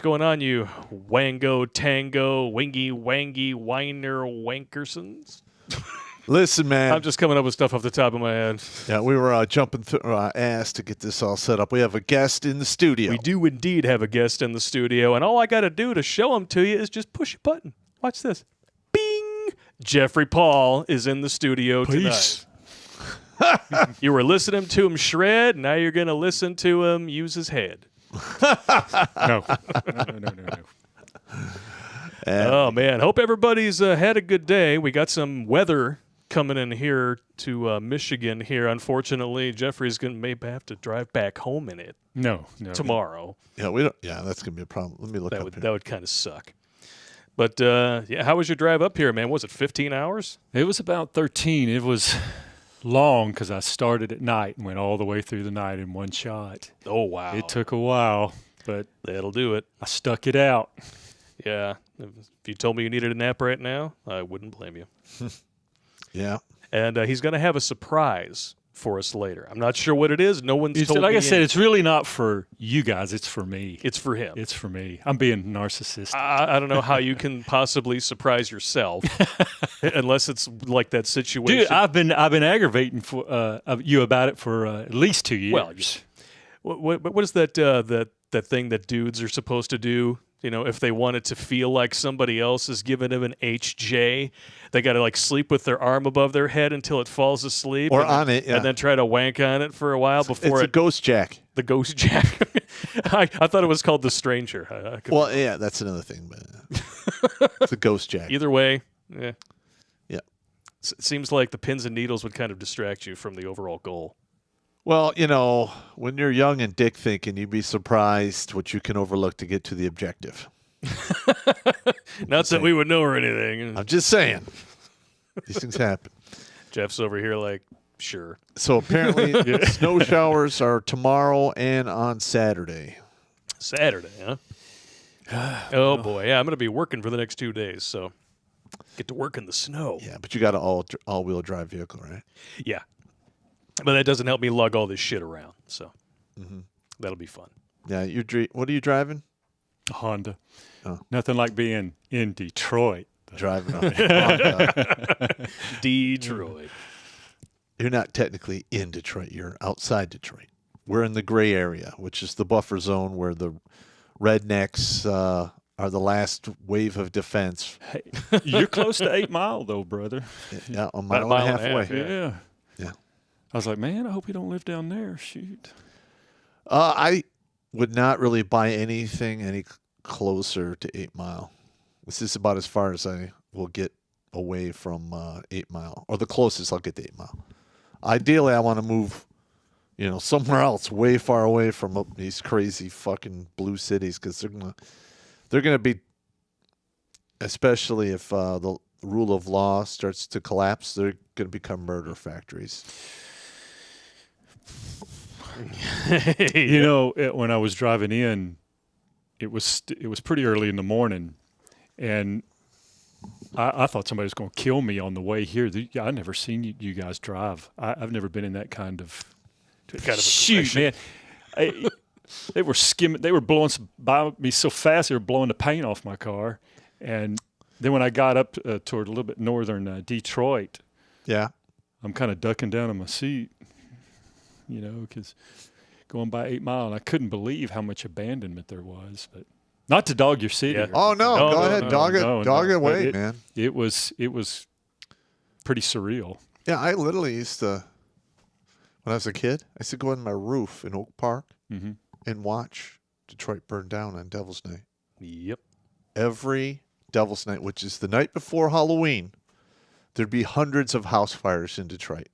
going on, you wango, tango, wingy, wangy, whiner, wankersons? Listen, man. I'm just coming up with stuff off the top of my head. Yeah, we were jumping through our ass to get this all set up. We have a guest in the studio. We do indeed have a guest in the studio, and all I got to do to show him to you is just push a button. Watch this. Bing! Jeffrey Paul is in the studio tonight. You were listening to him shred, now you're going to listen to him use his head. No. Oh, man. Hope everybody's had a good day. We got some weather coming in here to Michigan here. Unfortunately, Jeffrey's going to maybe have to drive back home in it tomorrow. Yeah, we don't. Yeah, that's going to be a problem. Let me look up here. That would kind of suck. But, yeah, how was your drive up here, man? Was it 15 hours? It was about 13. It was long because I started at night and went all the way through the night in one shot. Oh, wow. It took a while, but that'll do it. I stuck it out. Yeah. If you told me you needed a nap right now, I wouldn't blame you. Yeah. And he's going to have a surprise for us later. I'm not sure what it is. No one's told me. Like I said, it's really not for you guys. It's for me. It's for him. It's for me. I'm being narcissistic. I don't know how you can possibly surprise yourself unless it's like that situation. Dude, I've been aggravating for you about it for at least 2 years. Well, what is that that thing that dudes are supposed to do? You know, if they want it to feel like somebody else is giving them an HJ, they got to like sleep with their arm above their head until it falls asleep, or on it, yeah. And then try to wank on it for a while before it's a ghost jack. The ghost jack. I thought it was called the stranger. Well, yeah, that's another thing, but it's a ghost jack. Either way, yeah. It seems like the pins and needles would kind of distract you from the overall goal. Well, you know, when you're young and dick thinking, you'd be surprised what you can overlook to get to the objective. Not that we would know or anything. I'm just saying. These things happen. Jeff's over here like, sure. So apparently snow showers are tomorrow and on Saturday. Saturday, huh? Oh, boy. Yeah, I'm going to be working for the next 2 days, so get to work in the snow. Yeah, but you got an all-wheel drive vehicle, right? Yeah. But that doesn't help me lug all this shit around, so that'll be fun. Yeah, what are you driving? A Honda. Oh. Nothing like being in Detroit. Driving on Honda. Detroit. You're not technically in Detroit. You're outside Detroit. We're in the gray area, which is the buffer zone where the rednecks are the last wave of defense. Hey, you're close to 8 Mile, though, brother. Yeah, a mile and a half away. Yeah. Yeah. I was like, man, I hope you don't live down there. Shoot. I would not really buy anything any closer to 8 Mile. This is about as far as I will get away from 8 Mile, or the closest I'll get to 8 Mile. Ideally, I want to move, somewhere else, way far away from these crazy fucking blue cities, because they're gonna be, especially if the rule of law starts to collapse, they're gonna become murder factories. When I was driving in, it was pretty early in the morning, and I thought somebody was going to kill me on the way here. I've never seen you guys drive. I've never been in that kind of shoot, man. They were skimming. They were blowing by me so fast. They were blowing the paint off my car, and then when I got up toward a little bit northern Detroit, yeah, I'm kind of ducking down in my seat. Because going by 8 Mile, and I couldn't believe how much abandonment there was. But not to dog your city. Yeah. Oh no, go ahead, dog it away, man. It was pretty surreal. Yeah, I literally used to, when I was a kid, I used to go on my roof in Oak Park and watch Detroit burn down on Devil's Night. Yep. Every Devil's Night, which is the night before Halloween, there'd be hundreds of house fires in Detroit.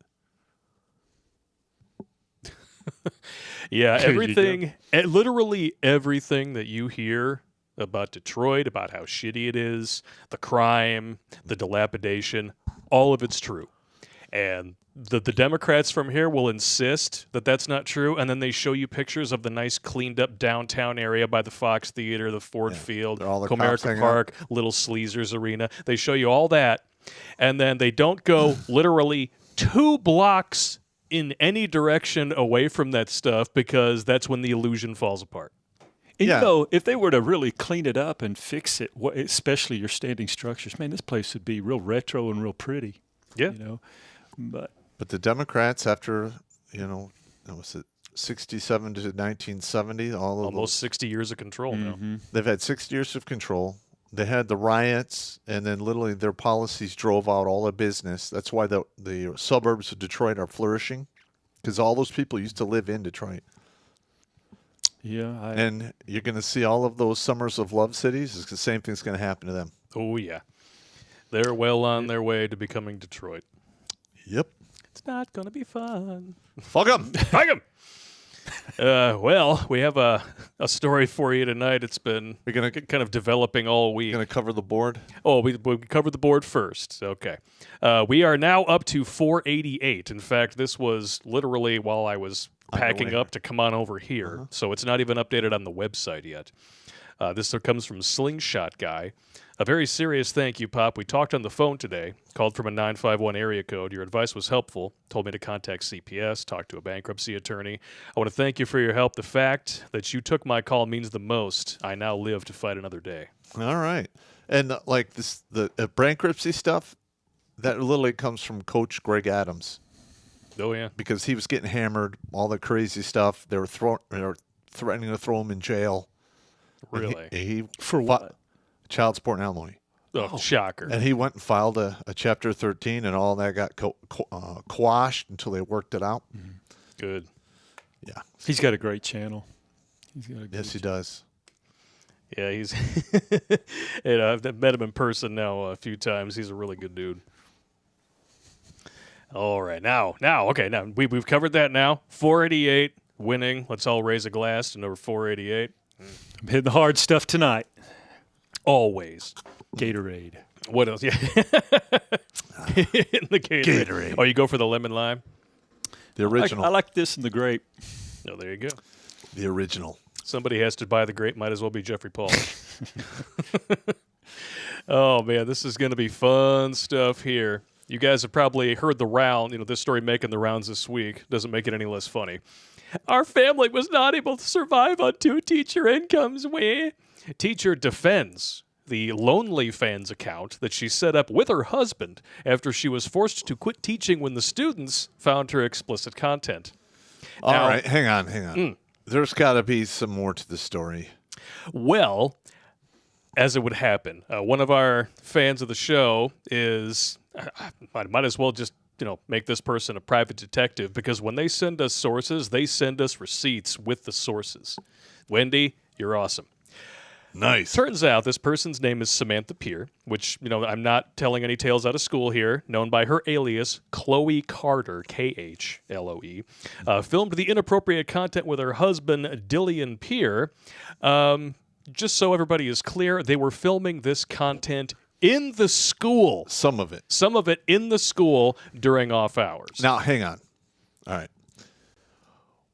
Yeah, everything, literally everything that you hear about Detroit, about how shitty it is, the crime, the dilapidation, all of it's true. And the Democrats from here will insist that that's not true, and then they show you pictures of the nice cleaned-up downtown area by the Fox Theater, the Ford Field, Comerica Park, Little Sleezer's Arena. They show you all that, and then they don't go literally 2 blocks in any direction away from that stuff, because that's when the illusion falls apart. And Yeah. you know, if they were to really clean it up and fix it, especially your standing structures, man, this place would be real retro and real pretty. Yeah. You know, but But the Democrats, after, what was it, 67 to 1970, all of Almost 60 years of control now. they've had 6 years of control. They had the riots, and then literally their policies drove out all the business. That's why the suburbs of Detroit are flourishing, because all those people used to live in Detroit. yeah, And you're going to see all of those summers of love cities. It's the same thing's going to happen to them. Oh, yeah. They're well on their way to becoming Detroit. Yep. It's not going to be fun. Fuck them. Fuck 'em! Well, we have a story for you tonight. It's been We're gonna kind of developing all week. going to cover the board. Oh, we covered the board first. Okay. We are now up to 488. In fact, this was literally while I was packing up to come on over here. So it's not even updated on the website yet. This comes from Slingshot Guy. A very serious thank you, Pop. We talked on the phone today, called from a 951 area code. Your advice was helpful. Told me to contact CPS, talk to a bankruptcy attorney. I want to thank you for your help. The fact that you took my call means the most. I now live to fight another day. All right. And like this, the bankruptcy stuff, that literally comes from Coach Greg Adams, Oh, yeah. because he was getting hammered, all the crazy stuff. They were threatening to throw him in jail. And Really? He For what? Child support and alimony. Oh, shocker. And he went and filed a Chapter 13, and all that got quashed until they worked it out. Good. Yeah. He's got a great channel. Yes, he does. Yeah, he's. I've met him in person now a few times. He's a really good dude. All right, now, okay, now we've covered that. Now 488 winning. Let's all raise a glass to number 488. I'm hitting the hard stuff tonight. Always. Gatorade. What else? Yeah. In the Gatorade. Oh, you go for the lemon lime? The original. I like this in the grape. Oh, there you go. The original. Somebody has to buy the grape. Might as well be Jeffrey Paul. Oh, man, this is going to be fun stuff here. You guys have probably heard the round, this story making the rounds this week. Doesn't make it any less funny. Our family was not able to survive on 2 teacher incomes. Teacher defends the Lonely Fans account that she set up with her husband after she was forced to quit teaching when the students found her explicit content. All Now- right, hang on. There's got to be some more to the story. Well, as it would happen, one of our fans of the show is, I might as well just, make this person a private detective, because when they send us sources, they send us receipts with the sources. Wendy, you're awesome. Nice. Turns out this person's name is Samantha Peer, which, I'm not telling any tales out of school here, known by her alias, Chloe Carter, Khloe, filmed the inappropriate content with her husband, Dillian Peer. Just so everybody is clear, they were filming this content in the school. Some of it. Some of it in the school during off hours. Now, hang on. All right.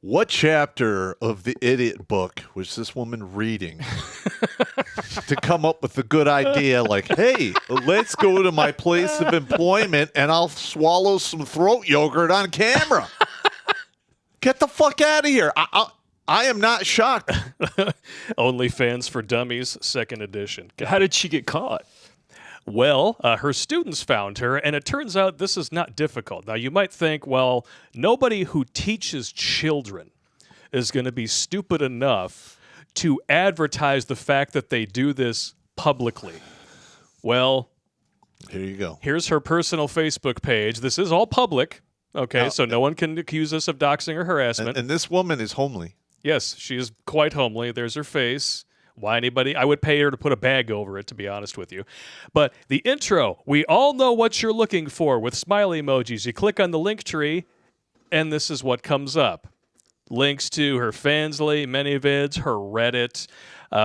What chapter of the idiot book was this woman reading to come up with a good idea like, hey, let's go to my place of employment and I'll swallow some throat yogurt on camera? Get the fuck out of here. I am not shocked. OnlyFans for Dummies, 2nd edition. How did she get caught? Well, her students found her, and it turns out this is not difficult. Now, you might think, well, nobody who teaches children is going to be stupid enough to advertise the fact that they do this publicly. Well, Here you go. here's her personal Facebook page. This is all public, okay, Now- so no one can accuse us of doxing or harassment. And this woman is homely. Yes, she is quite homely. There's her face. Why anybody? I would pay her to put a bag over it, to be honest with you. But the intro, we all know what you're looking for with smiley emojis. You click on the link tree, and this is what comes up. Links to her Fansly, ManyVids, her Reddit.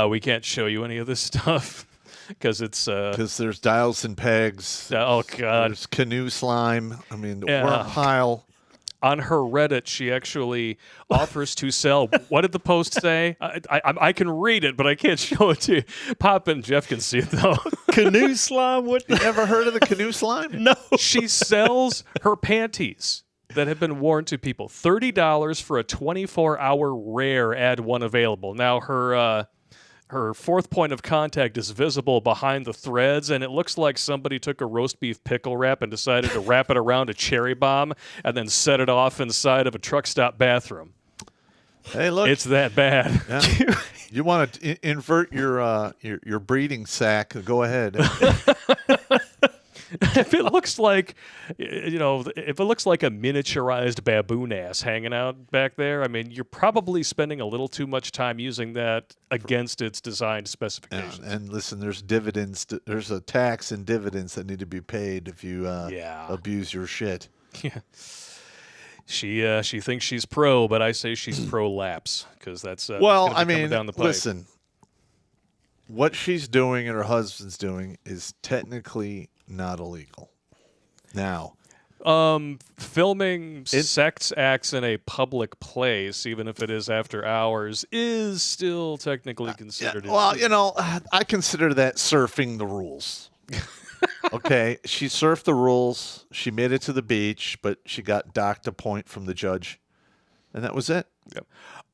We can't show you any of this stuff because it's... Because there's dials and pegs. oh, God. There's canoe slime. I mean, Yeah. worm pile. On her Reddit, she actually offers to sell. What did the post say? I can read it, but I can't show it to you. Pop and Jeff can see it, though. Canoe slime? What? You ever heard of the canoe slime? No. She sells her panties that have been worn to people. $30 for a 24-hour rare, add one available. Now, her fourth point of contact is visible behind the threads, and it looks like somebody took a roast beef pickle wrap and decided to wrap it around a cherry bomb and then set it off inside of a truck stop bathroom. Hey, look. It's that bad. Yeah. You want to invert your breeding sack, go ahead. If it looks like, if it looks like a miniaturized baboon ass hanging out back there, I mean, you're probably spending a little too much time using that against its design specifications. Yeah, and listen, there's dividends. There's a tax and dividends that need to be paid if you abuse your shit. Yeah. She thinks she's pro, but I say she's pro lapse because that's well, I mean, down the pipe. Listen, what she's doing and her husband's doing is technically not illegal. Now, filming sex acts in a public place, even if it is after hours, is still technically considered. Well, I consider that surfing the rules. Okay, she surfed the rules. She made it to the beach, but she got docked a point from the judge, and that was it. Yep.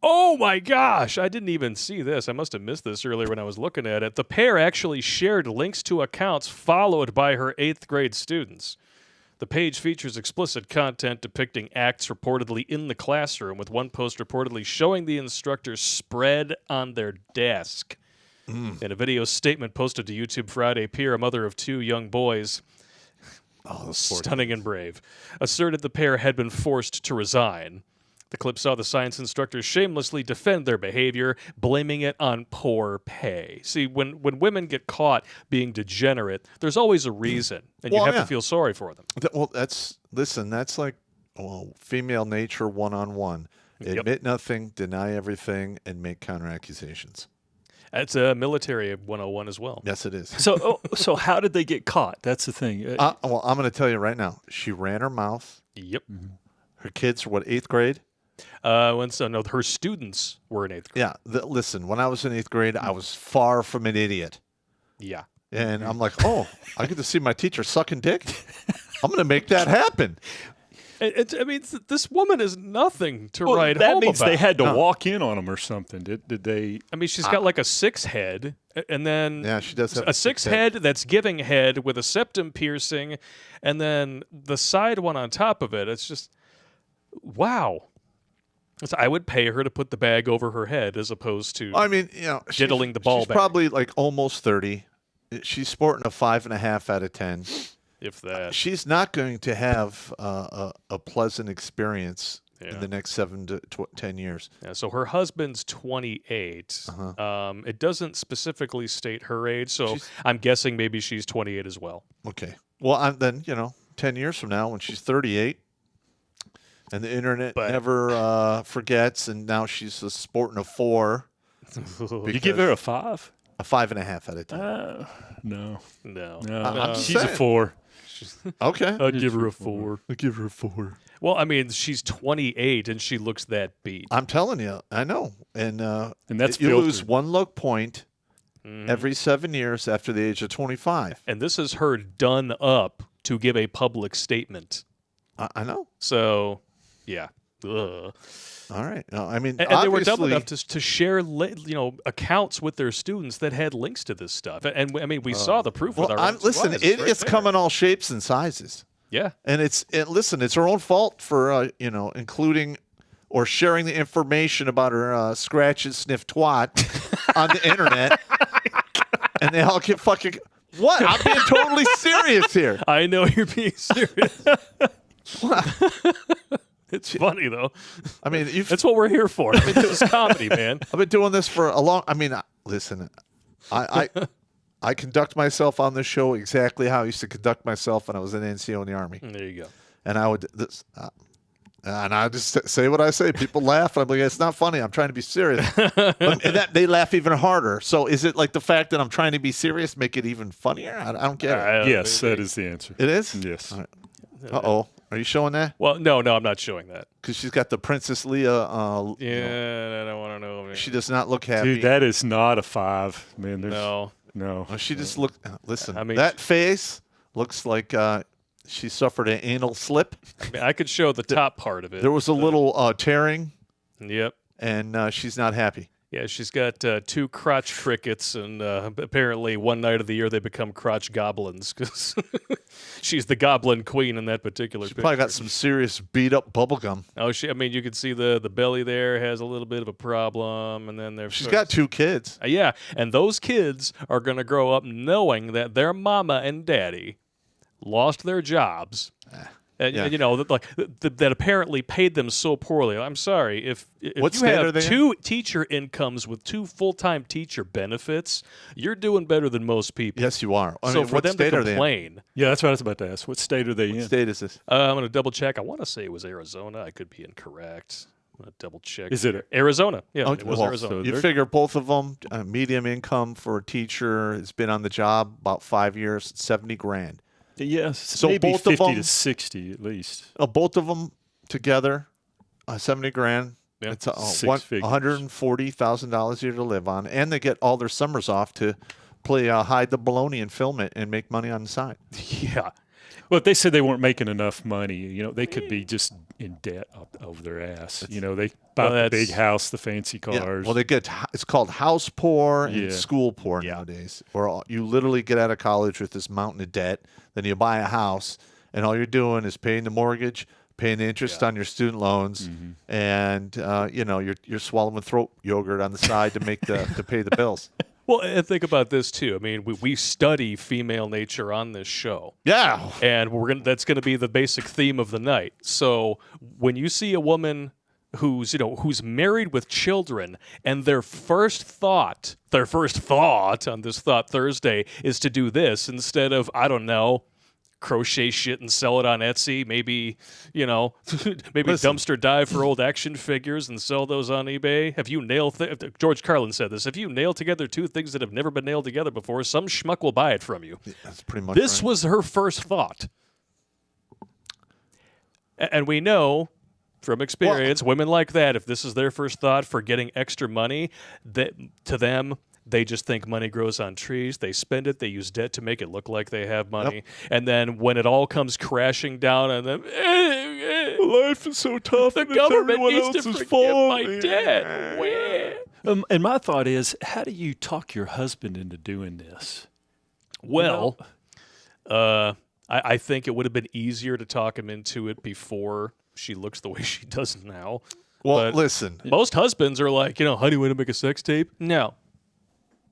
Oh my gosh, I didn't even see this. I must have missed this earlier when I was looking at it. The pair actually shared links to accounts followed by her 8th grade students. The page features explicit content depicting acts reportedly in the classroom, with one post reportedly showing the instructors spread on their desk. In a video statement posted to YouTube Friday, Pierre, a mother of 2 young boys, stunning and brave, asserted the pair had been forced to resign. The clip saw the science instructors shamelessly defend their behavior, blaming it on poor pay. See, when women get caught being degenerate, there's always a reason, and you have to feel sorry for them. That's like female nature one-on-one. Admit nothing, deny everything, and make counter-accusations. That's a military 101 as well. Yes, it is. So how did they get caught? That's the thing. Well, I'm going to tell you right now. She ran her mouth. Yep. Her kids were, 8th grade? Her students were in 8th grade. Yeah. Listen, when I was in 8th grade, I was far from an idiot. Yeah. And I'm like, I get to see my teacher sucking dick? I'm going to make that happen. This woman is nothing to write that home means about. they had to walk in on them or something. Did they? I mean, she's got like a 6 head, and then she does have a 6 head that's giving head with a septum piercing, and then the side one on top of it. It's just, wow. I would pay her to put the bag over her head as opposed to diddling the ball she's back. Probably like almost 30. She's sporting a 5.5 out of 10. If that. She's not going to have a pleasant experience in the next 7 to 10 years. Yeah, so her husband's 28. It doesn't specifically state her age, so I'm guessing maybe she's 28 as well. Okay. Well, then, 10 years from now when she's 38, and the internet never forgets, and now she's sporting a 4. You give her a 5? A 5.5 out of 10. No. She's a 4. Okay. I'd give her a 4. I'd give her a 4. Well, I mean, she's 28 and she looks that beat. I'm telling you, I know. And that's you lose 1 look point every 7 years after the age of 25. And this is her done up to give a public statement. I know. So, yeah. Ugh. All right. I mean, and they were dumb enough to share, accounts with their students that had links to this stuff. And I mean, we saw the proof with our own listen, it's come in all shapes and sizes. Yeah. And it's her own fault for including or sharing the information about her scratch and sniff twat on the internet. And they all get fucking what? I'm being totally serious here. I know you're being serious. It's funny, though. I mean, that's what we're here for. I mean, this is comedy, man. I've been doing this for a long... I mean, listen, I conduct myself on this show exactly how I used to conduct myself when I was in NCO in the Army. There you go. And I would... and I just say what I say. People laugh. I'm like, it's not funny. I'm trying to be serious. But they laugh even harder. So is it like the fact that I'm trying to be serious make it even funnier? I don't get it. Yes, that is the answer. It is? Yes. Right. Uh-oh. Are you showing that? Well, no, I'm not showing that. Because she's got the Princess Leia. I don't want to know. Man. She does not look happy. Dude, that is not a 5. Man, No. No. She just looked. Listen, I mean, that face looks like she suffered an anal slip. I mean, I could show the top part of it. There was a little tearing, Yep. and she's not happy. Yeah, she's got 2 crotch crickets, and apparently one night of the year they become crotch goblins because she's the goblin queen in that particular She picture. probably got some serious beat up bubble gum. Oh, I mean, you can see the belly there has a little bit of a problem, and then She's got 2 kids. Yeah, and those kids are going to grow up knowing that their mama and daddy lost their jobs. And, Yeah. and, you know, that apparently paid them so poorly. I'm sorry, if What you state are have they in? 2 teacher incomes with 2 full-time teacher benefits, you're doing better than most people. Yes, you are. I So mean, for what them state to are they in? complain, Yeah, that's what I was about to ask. What state are they What in? state is this? I'm going to double check. I want to say it was Arizona. I could be incorrect. I'm going to double check. Is it Arizona? Yeah, Oh, it was well, Arizona. You figure both of them, medium income for a teacher, has been on the job about 5 years, 70 grand. Yes, So maybe both of 50 them- to 60 at least. Both of them together, 70 grand. Yeah. It's Six figures. $140,000 a year to live on, and they get all their summers off to play hide the baloney and film it and make money on the side. Yeah. Well, if they said they weren't making enough money, you know, they could be just in debt up over their ass. You know, they buy Well, the that's- big house, the fancy Yeah. cars. Well, they get it's called house poor and Yeah. school poor Yeah. nowadays, where you literally get out of college with this mountain of debt, then you buy a house, and all you're doing is paying the mortgage, paying the interest on your student loans, and you know you're swallowing throat yogurt on the side to make to pay the bills. Well, and think about this too. I mean, we study female nature on this show. Yeah, And that's gonna be the basic theme of the night. So when you see a woman who's married with children, and their first thought on this Thought Thursday is to do this instead of, I don't know, crochet shit and sell it on Etsy, maybe maybe Listen. dumpster dive for old action figures and sell those on eBay. Have you George Carlin said this, if you nail together 2 things that have never been nailed together before, some schmuck will buy it from you. that's pretty much This right. was her first thought. And we know from experience, women like that, if this is their first thought for getting extra money, that to them, they just think money grows on trees. They spend it. They use debt to make it look like they have money. And then when it all comes crashing down on them, Life is so tough. the and it's government everyone needs to else's forgive fault. my debt. Wah. And my thought is, how do you talk your husband into doing this? Well, I think it would have been easier to talk him into it before she looks the way she does now. Well, But listen. most husbands are like, honey, want to make a sex tape? No,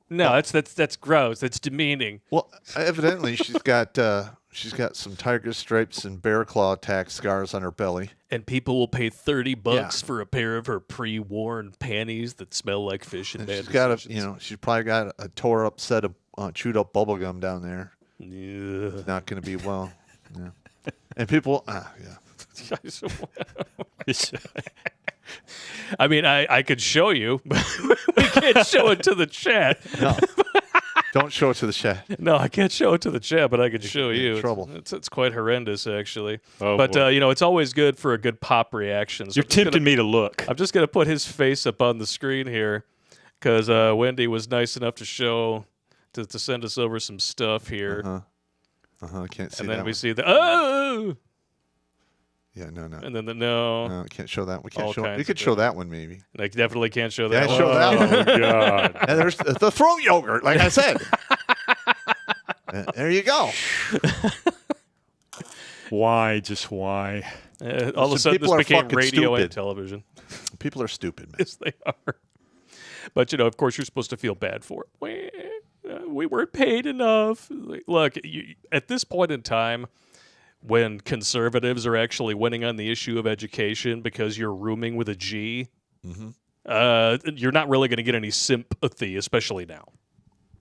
that's gross. That's demeaning. Well, evidently she's got some tiger stripes and bear claw attack scars on her belly. And people will pay $30 for a pair of her pre-worn panties that smell like fish and And bad she's got decisions. she's probably got a tore up set of chewed up bubble gum down there. Yeah. It's not going to be well. Yeah. And people, yeah. I mean, I could show you, but we can't show it to the chat. No. Don't show it to the chat. No, I can't show it to the chat, but I can show get in you. It's- trouble. It's quite horrendous, actually. Oh, but boy. it's always good for a good pop reaction. So You're tempting me to look. I'm just gonna put his face up on the screen here, because Wendy was nice enough to send us over some stuff here, I can't see and that then we one. see the oh, Yeah, no. and then the no. No, can't show that. We All can't show. kinds You of could show that one maybe. And I definitely can't show Yeah, that. one. show that one. Oh, God. And there's the throat yogurt, like I said. There you go. Why? Just why? All of a Listen, sudden, this people are became fucking radio and stupid. television. People are stupid, man. Yes, they are. But of course, you're supposed to feel bad for it. We weren't paid enough. Look, at this point in time, when conservatives are actually winning on the issue of education because you're rooming with a G, you're not really going to get any sympathy, especially now.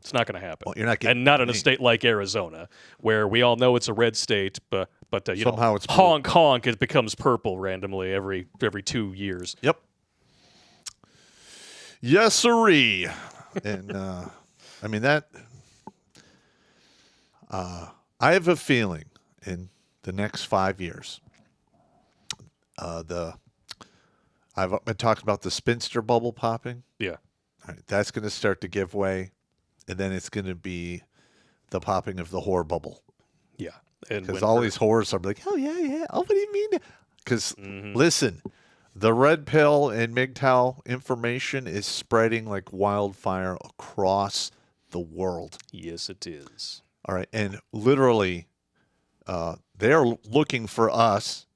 It's not going to happen. Well, you're not getting and not in a any. state like Arizona, where we all know it's a red state, but Somehow it's blue. honk, it becomes purple randomly every 2 years. Yep. Yes, sirree. And I mean that. I have a feeling in the next 5 years, I've been talking about the spinster bubble popping. Yeah. All right, that's going to start to give way, and then it's going to be the popping of the whore bubble. Yeah. And Because when all her- these whores are like, oh, yeah. Oh, what do you mean? Because, listen, the red pill and MGTOW information is spreading like wildfire across the world. Yes, it is. All right. And literally, they're looking for us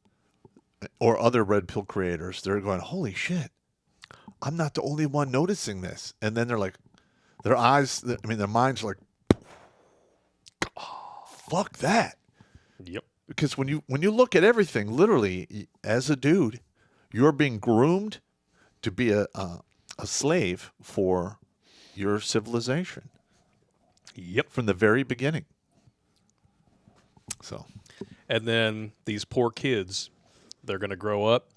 or other red pill creators. They're going, holy shit, I'm not the only one noticing this. And then they're like, their minds are like, fuck that. Yep. Because when you look at everything, literally, as a dude, you're being groomed to be a slave for your civilization Yep. from the very beginning. So, And then these poor kids, they're going to grow up.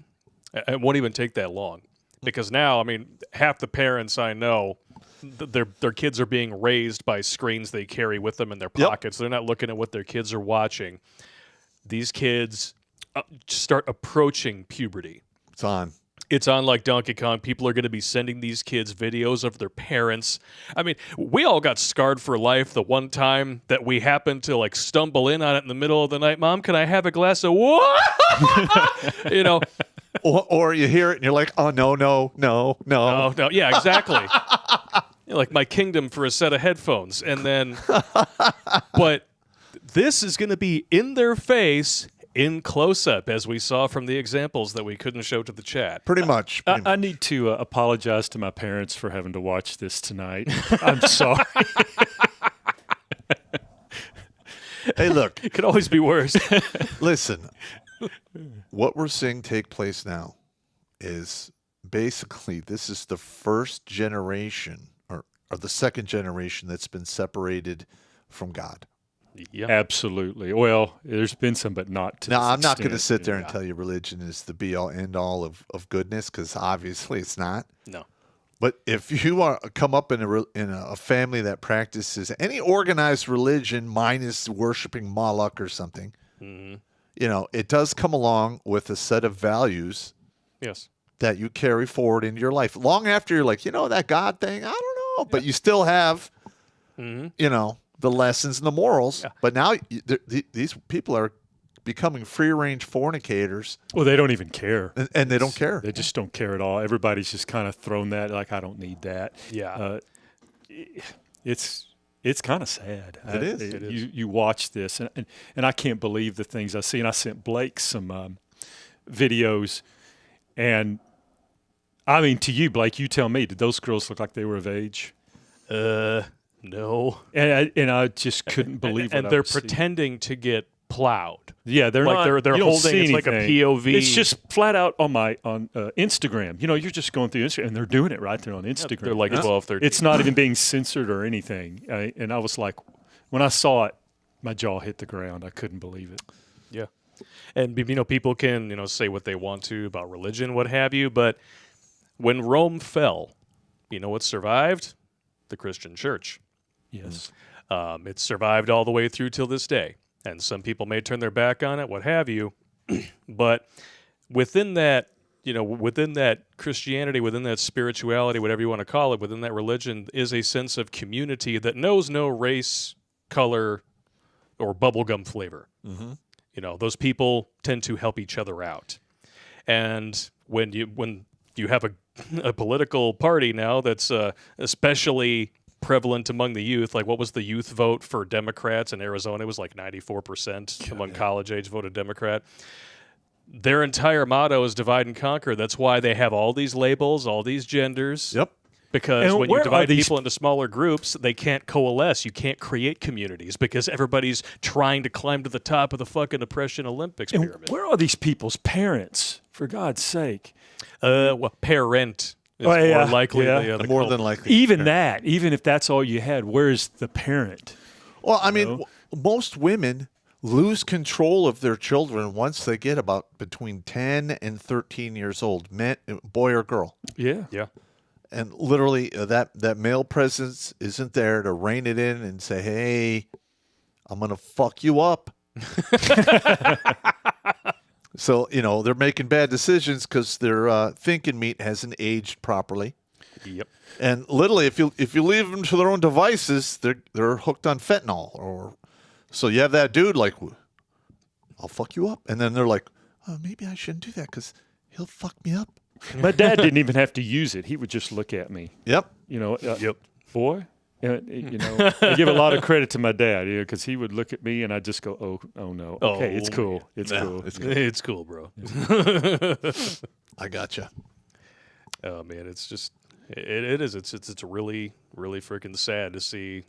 It won't even take that long. Because now, I mean, half the parents I know, their kids are being raised by screens they carry with them in their Yep. pockets. They're not looking at what their kids are watching. These kids start approaching puberty. it's on. It's on like Donkey Kong. People are going to be sending these kids videos of their parents. I mean, we all got scarred for life the one time that we happened to like stumble in on it in the middle of the night. Mom, can I have a glass of what? You know. Or you hear it and you're like, oh, no. Oh, no. Yeah, exactly. Like my kingdom for a set of headphones. And then, but this is going to be in their face in close-up, as we saw from the examples that we couldn't show to the chat. Pretty much. I need to apologize to my parents for having to watch this tonight. I'm sorry. Hey, look, It could always be worse. listen. What we're seeing take place now is basically this is the first generation or the second generation that's been separated from God. Yeah. Absolutely. Well, there's been some, but not to Now, this I'm not going to extent. sit there and tell you religion is the be all end all of goodness, because obviously it's not. No. But if you are come up in a family that practices any organized religion minus worshiping Moloch or something, you know, it does come along with a set of values Yes. that you carry forward in your life. Long after you're like, you know, that God thing, I don't know, but you still have, you know, the lessons and the morals. Yeah. But now these people are becoming free-range fornicators, Well, they don't even care. and they don't care. They just don't care at all. Everybody's just kind of thrown that, like, I don't need that. Yeah. It's kind of sad. It is. You watch this, and I can't believe the things I see. And I sent Blake some videos, and I mean, to you, Blake, you tell me, did those girls look like they were of age? No. And I just couldn't believe And what I they're was seeing. pretending to get plowed. Yeah, they're Like not. they're you don't holding- see it's like a anything. POV. It's just flat out on Instagram. You know, you're just going through Instagram, and they're doing it right there on Instagram. They're like It's- 12, 13. It's not even being censored or anything. And I was like, when I saw it, my jaw hit the ground. I couldn't believe it. Yeah. And, you know, people can, you know, say what they want to about religion, what have you, but when Rome fell, you know what survived? The Christian church. Yes. It survived all the way through till this day. And some people may turn their back on it, what have you. But within that, you know, within that Christianity, within that spirituality, whatever you want to call it, within that religion is a sense of community that knows no race, color, or bubblegum flavor. Mm-hmm. You know, those people tend to help each other out. And when you have a political party now that's especially prevalent among the youth, like what was the youth vote for Democrats in Arizona? It was like 94% among college age voted Democrat. Their entire motto is divide and conquer. That's why they have all these labels, all these genders. Yep. Because And when where you are divide these- people into smaller groups, they can't coalesce. You can't create communities because everybody's trying to climb to the top of the fucking oppression Olympics And pyramid. where are these people's parents, for God's sake? Well, parent is Oh, yeah, more likely yeah. the More culprit. than likely. Even that, even if that's all you had, where's the parent? Well, I mean, know? most women lose control of their children once they get about between 10 and 13 years old, boy or girl. Yeah. Yeah. And literally that male presence isn't there to rein it in and say, hey, I'm going to fuck you up. So, you know, they're making bad decisions because their thinking meat hasn't aged properly. Yep. And literally, if you leave them to their own devices, they're hooked on fentanyl. Or so you have that dude like, I'll fuck you up. And then they're like, oh, maybe I shouldn't do that because he'll fuck me up. My dad didn't even have to use it. He would just look at me. Yep. Yep. Boy. I give a lot of credit to my dad, because he would look at me and I'd just go, oh no. Okay, it's cool. It's cool. It's cool, bro. I gotcha. Oh man, it's just it is. It's really freaking sad to see.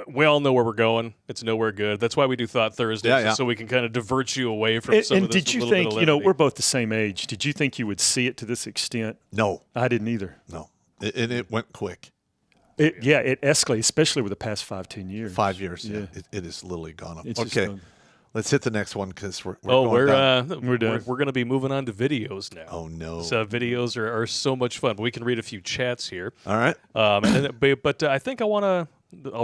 We all know where we're going. It's nowhere good. That's why we do Thought Thursdays, so we can kind of divert you away from some of this. And did you think, we're both the same age. Did you think you would see it to this extent? No. I didn't either. No. And it went quick. It escalated, especially with the past 10 years. 5 years, yeah. It has literally gone up. It's okay, let's hit the next one because we're done. We're done. We're going to be moving on to videos now. Oh, no. So videos are so much fun. We can read a few chats here. All right. But I think I'll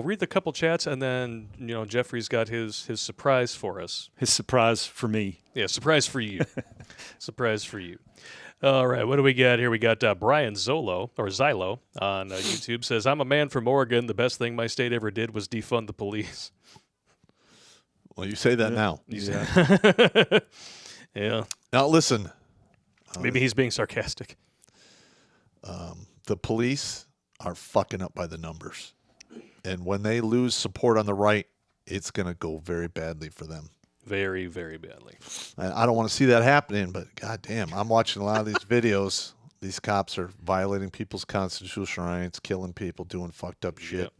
read the couple chats, and then Jeffrey's got his surprise for us. His surprise for me. Yeah, surprise for you. Surprise for you. All right, what do we got here? We got Brian Zylo on YouTube says, I'm a man from Oregon. The best thing my state ever did was defund the police. Well, you say that now. Yeah. Now, listen. Maybe he's being sarcastic. The police are fucking up by the numbers. And when they lose support on the right, it's going to go very badly for them. Very, very badly. I don't want to see that happening, but goddamn, I'm watching a lot of these videos. These cops are violating people's constitutional rights, killing people, doing fucked up shit. Yep.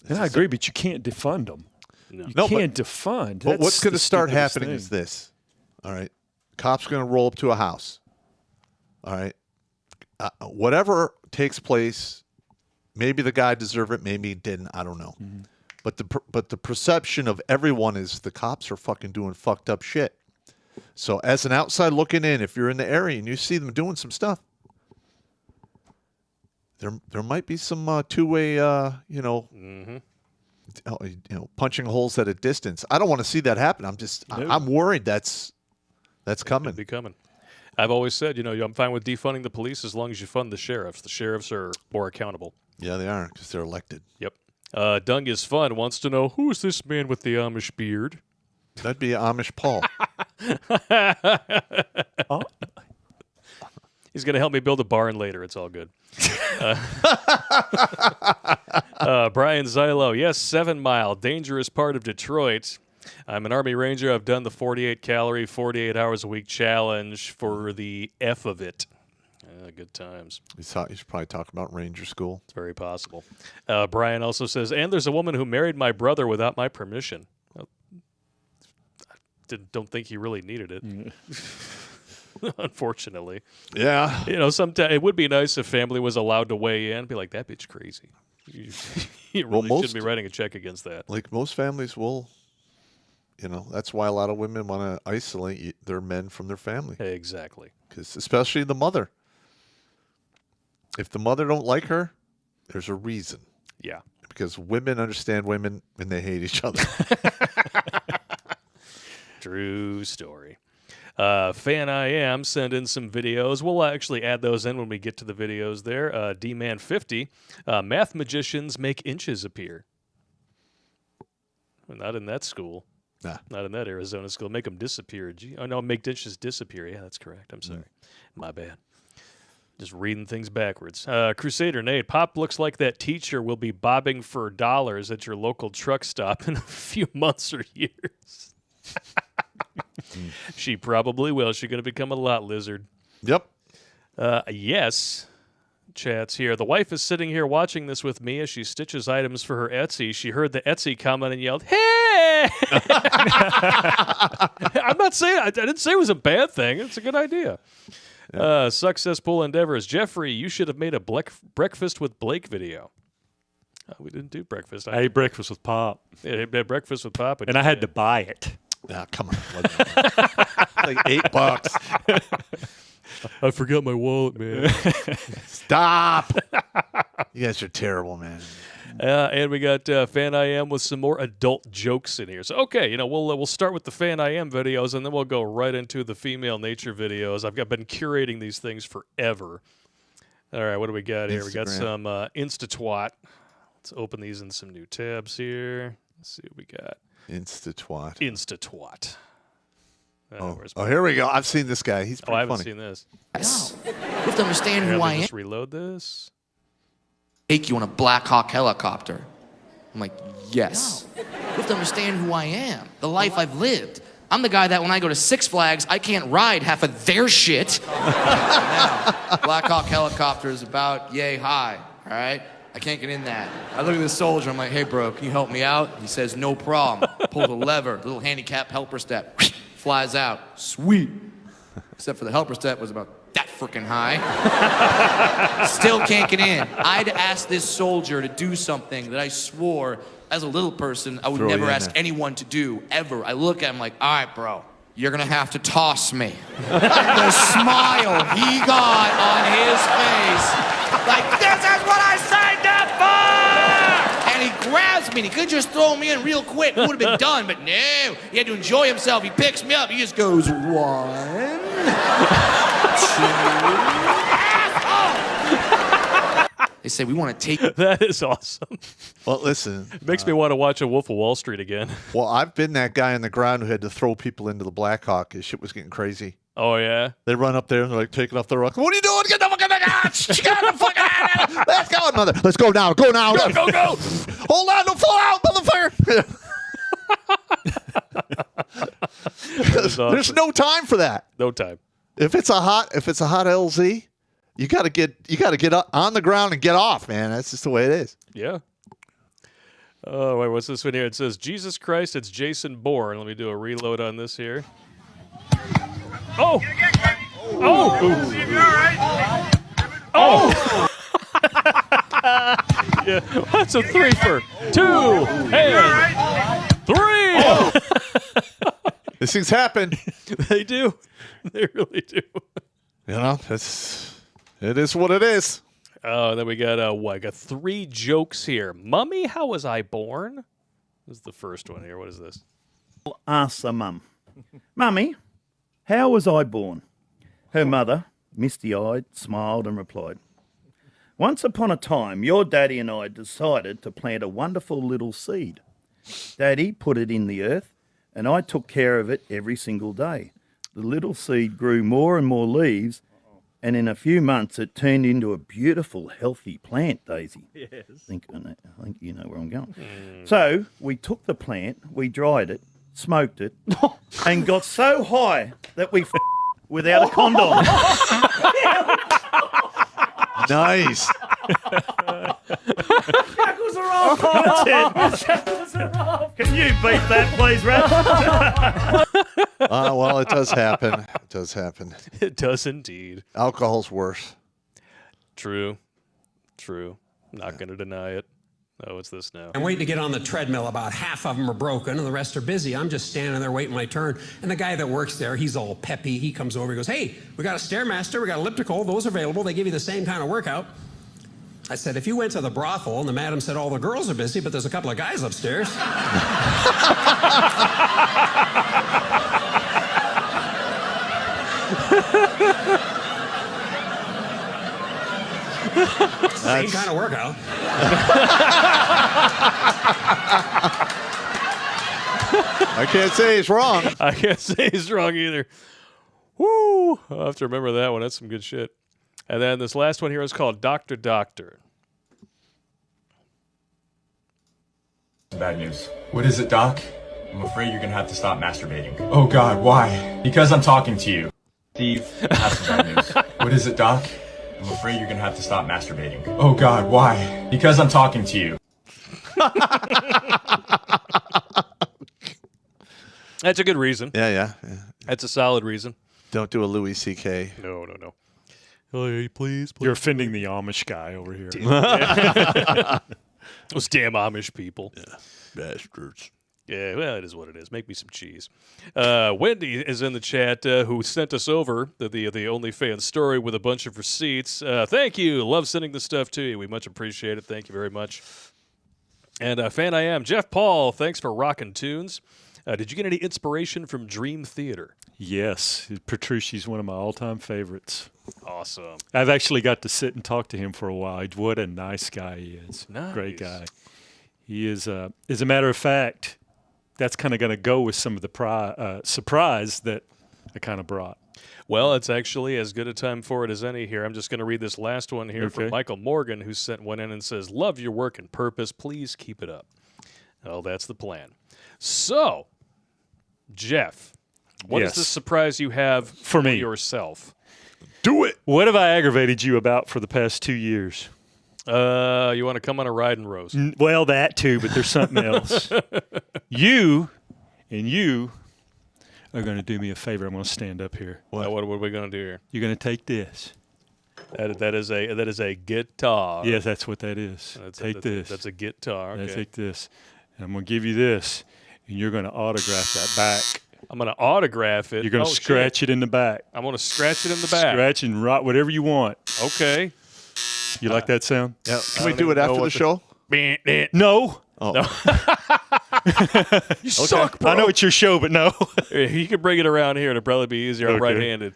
And I agree, but you can't defund them. No. You can't defund. But what's going to start stupidest happening thing. is this. All right. Cops are going to roll up to a house. All right. Whatever takes place, maybe the guy deserved it, maybe he didn't. I don't know. Mm-hmm. But the perception of everyone is the cops are fucking doing fucked up shit. So as an outside looking in, if you're in the area and you see them doing some stuff, there might be some two-way, punching holes at a distance. I don't want to see that happen. I'm worried that's coming. Could be coming. I've always said, I'm fine with defunding the police as long as you fund the sheriffs. The sheriffs are more accountable. Yeah, they are because they're elected. Yep. Dung is Fun wants to know, who is this man with the Amish beard? That'd be Amish Paul. He's going to help me build a barn later. It's all good. Brian Zylo, yes, 7 Mile, dangerous part of Detroit. I'm an Army Ranger. I've done the 48-calorie, 48 hours a week challenge for the F of it. Good times. You should probably talk about Ranger School. It's very possible. Brian also says, and there's a woman who married my brother without my permission. I don't think he really needed it. Unfortunately. Yeah. Sometimes it would be nice if family was allowed to weigh in. Be like, that bitch crazy. You really shouldn't be writing a check against that. Like most families will, that's why a lot of women want to isolate their men from their family. Exactly. Because especially the mother. If the mother don't like her, there's a reason. Yeah. Because women understand women and they hate each other. True story. Fan I Am sent in some videos. We'll actually add those in when we get to the videos there. D-Man 50. Math magicians make inches appear. Well, not in that school. Nah. Not in that Arizona school. Make them disappear. Make inches disappear. Yeah, that's correct. I'm sorry. My bad. Just reading things backwards. Crusader Nate, Pop looks like that teacher will be bobbing for dollars at your local truck stop in a few months or years. She probably will. She's going to become a lot lizard. Yep. Yes. Chats here. The wife is sitting here watching this with me as she stitches items for her Etsy. She heard the Etsy comment and yelled, "Hey!" I'm not saying I didn't say it was a bad thing. It's a good idea. Yeah. Successful endeavors. Jeffrey, you should have made a breakfast with Blake video. We didn't do breakfast. I ate breakfast with Pop. Yeah, I had breakfast with Pop. And I had to buy it. Yeah, come on. Like $8. I forgot my wallet, man. Stop. You guys are terrible, man. And we got Fan I Am with some more adult jokes in here. So, okay, we'll start with the Fan I Am videos, and then we'll go right into the female nature videos. I've been curating these things forever. All right, what do we got here? We got some Insta-twat. Let's open these in some new tabs here. Let's see what we got. Insta-twat. Insta-twat. Oh, here we go. I've seen this guy. He's pretty I haven't funny. seen this. Yes. You have to understand Here, who let I me am. just reload this. Take you on a Black Hawk helicopter. I'm like, yes. You have to understand who I am, the life I've lived. I'm the guy that when I go to Six Flags, I can't ride half of their shit. Now, Black Hawk helicopter is about yay high, all right? I can't get in that. I look at this soldier, I'm like, hey bro, can you help me out? He says, no problem. Pull the lever, little handicap helper step, flies out, sweet. Except for the helper step was about that freaking high. Still can't get in. I'd asked this soldier to do something that I swore as a little person I would Throw you never in ask there. anyone to do, ever. I look at him like, all right, bro, you're gonna have to toss me. The smile he got on his face, like, this is what I signed up for! And he grabs me, and he could just throw me in real quick, it would have been done, but no, he had to enjoy himself. He picks me up, he just goes, 1, 2, They say, we want to take... That is awesome. Well, listen. It makes me want to watch A Wolf of Wall Street again. Well, I've been that guy on the ground who had to throw people into the Black Hawk. His shit was getting crazy. Oh, yeah? They run up there and they're like taking off their rock. What are you doing? Get the fuck in the car! Get the fuck out of here! Let's go, mother. Let's go now. Go now. Go, go, go! Hold on. Don't fall out, motherfucker. Awesome. There's no time for that. No time. If it's a hot LZ, you got to get up on the ground and get off, man. That's just the way it is. Yeah. Oh, wait, what's this one here? It says, Jesus Christ, it's Jason Bourne. Let me do a reload on this here. Oh! Oh! Oh! Yeah, that's a 3-for. 2 and 3. Oh. These things happen. They do. They really do. You know, it is what it is. Oh, and then we got I got 3 jokes here. Mummy, how was I born? This is the first one here. What is this? Asked the mum, Mummy, how was I born? Her mother, misty-eyed, smiled and replied, once upon a time, your daddy and I decided to plant a wonderful little seed. Daddy put it in the earth, and I took care of it every single day. The little seed grew more and more leaves, and in a few months it turned into a beautiful, healthy plant, Daisy. Yes. I think you know where I'm going. So we took the plant, we dried it, smoked it, and got so high that we without a condom. Nice. Shackles are off. Shackles are off. Can you beat that, please, Ralph? Well, it does happen. It does happen. It does indeed. Alcohol's worse. True. True. Not going to deny it. Oh, what's this now? I'm waiting to get on the treadmill. About half of them are broken and the rest are busy. I'm just standing there waiting my turn. And the guy that works there, he's all peppy. He comes over, he goes, hey, we got a Stairmaster, we got elliptical, those are available. They give you the same kind of workout. I said, if you went to the brothel and the madam said all the girls are busy, but there's a couple of guys upstairs. Same kind of workout. I can't say he's wrong. I can't say he's wrong either. Woo! I'll have to remember that one. That's some good shit. And then this last one here is called Dr. Doctor. Bad news. What is it, Doc? I'm afraid you're gonna have to stop masturbating. Oh God, why? Because I'm talking to you. Steve, I have some bad news. What is it, Doc? I'm afraid you're gonna have to stop masturbating. Oh God, why? Because I'm talking to you. That's a good reason. Yeah. That's a solid reason. Don't do a Louis C.K. No. Hey, please. You're offending the Amish guy over here. Those damn Amish people. Bastards. Yeah, well, it is what it is. Make me some cheese. Wendy is in the chat who sent us over the OnlyFans story with a bunch of receipts. Thank you. Love sending this stuff to you. We much appreciate it. Thank you very much. And fan I am. Jeff Paul, thanks for rocking tunes. Did you get any inspiration from Dream Theater? Yes, Petrucci's one of my all-time favorites. Awesome. I've actually got to sit and talk to him for a while. What a nice guy he is. Nice. Great guy. He is, as a matter of fact, that's kind of going to go with some of the surprise that I kind of brought. Well, it's actually as good a time for it as any here. I'm just going to read this last one here from Michael Morgan, who sent one in and says, "Love your work and purpose. Please keep it up." Well, that's the plan. So, Jeff, what is the surprise you have for me yourself? Do it. What have I aggravated you about for the past 2 years? You want to come on a ride and roast? Well, that too, but there's something else. You are going to do me a favor. I'm going to stand up here. What are we going to do here? You're going to take this. That is a guitar. Yes, that's what that is. Take this. That's a guitar. Okay. Take this. And I'm going to give you this, and you're going to autograph that back. I'm going to autograph it. You're going to scratch it in the back. I'm going to scratch it in the back. Scratch and write whatever you want. Okay. You like that sound? Yeah. Can we do it after the show? No. Oh. You suck, bro. I know it's your show, but no. You can bring it around here. It'll probably be easier. I'm right-handed.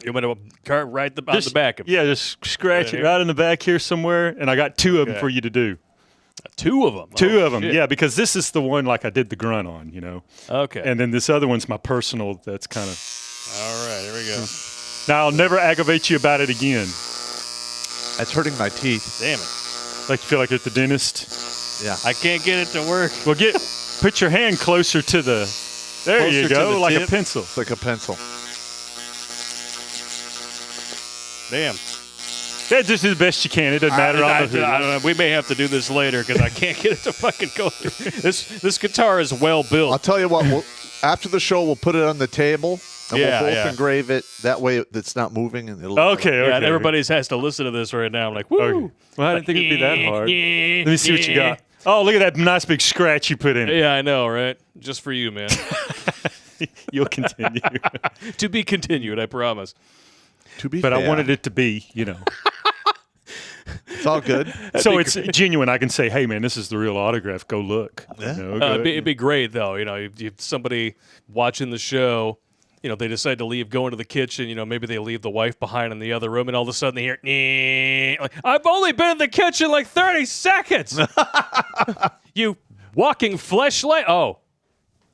You want to carve right on the back of it? Yeah, just scratch it right in the back here somewhere, and I got 2 of them for you to do. 2 of them? 2 of them, shit. yeah, because this is the one like I did the grunt on, you know. Okay. And then this other one's my personal, that's kind of... All right, here we go. Now, I'll never aggravate you about it again. That's hurting my teeth. Damn it. Like you feel like you're at the dentist? Yeah. I can't get it to work. Well, put your hand closer to the... There Closer you to go, the like tip. a pencil. It's like a pencil. Damn. Yeah, just do the best you can. It doesn't matter. I don't know. We may have to do this later because I can't get it to fucking go through. This guitar is well built. I'll tell you what. After the show, we'll put it on the table, and we'll both engrave it. That way, it's not moving, and it'll. Okay. Yeah, and everybody has to listen to this right now. I'm like, woo. Okay. Well, I didn't think it'd be that hard. Let me see what you got. Oh, look at that nice big scratch you put in. Yeah, I know, right? Just for you, man. You'll continue. To be continued, I promise. To be but fair. I wanted it to be, you know. It's all good. So it's genuine. I can say, hey, man, this is the real autograph. Go look. Yeah. You know, it'd be great, though. You know, if somebody watching the show, you know, they decide to leave, go into the kitchen, you know, maybe they leave the wife behind in the other room, and all of a sudden they hear, "Nee." Like, I've only been in the kitchen like 30 seconds. You walking fleshlight. Oh.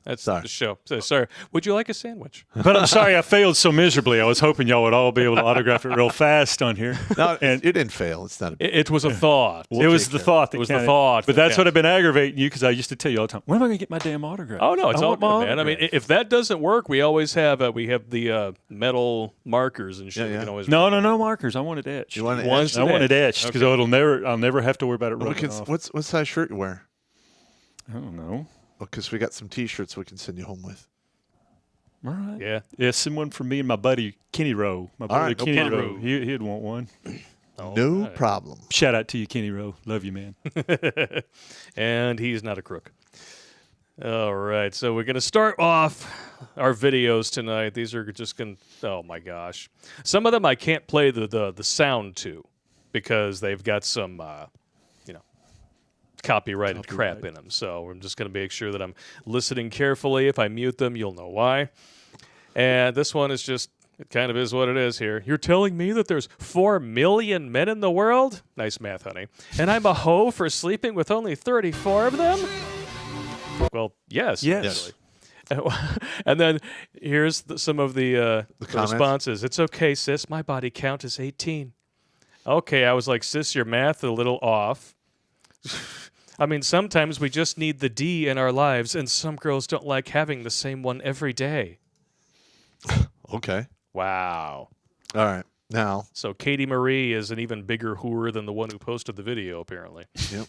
That's the show. So, sorry. Would you like a sandwich? But I'm sorry I failed so miserably. I was hoping y'all would all be able to autograph it real fast on here. No, and it didn't fail. It's not. It was a thought. It was the thought. That It was counted. the thought. But that's what I've been aggravating you because I used to tell you all the time, when am I going to get my damn autograph? Oh, no, it's all want my good, man. I mean, autograph. if that doesn't work, we always have the metal markers and shit. Yeah. We can always No markers. I want it etched. You want it Once etched? I want it etched because I'll never have to worry about it We rubbing can, off. what size shirt you wear? I don't know. Because we got some T-shirts we can send you home with. All right. Yeah. Yeah, send one for me and my buddy Kenny Rowe. My brother right, no Kenny problem. Rowe. He'd want one. No problem. Shout out to you, Kenny Rowe. Love you, man. And he's not a crook. All right, so we're going to start off our videos tonight. These are just going to, oh my gosh. Some of them I can't play the sound to because they've got some, copyrighted crap in them. So I'm just going to make sure that I'm listening carefully. If I mute them, you'll know why. And this one is just, it kind of is what it is here. You're telling me that there's 4 million men in the world? Nice math, honey. And I'm a hoe for sleeping with only 34 of them? Well, yes. Yes. Actually. And then here's some of the responses. It's okay, sis. My body count is 18. Okay, I was like, sis, your math a little off. I mean, sometimes we just need the D in our lives, and some girls don't like having the same one every day. Okay. Wow. All right. Now. So Katie Marie is an even bigger whore than the one who posted the video, apparently. Yep.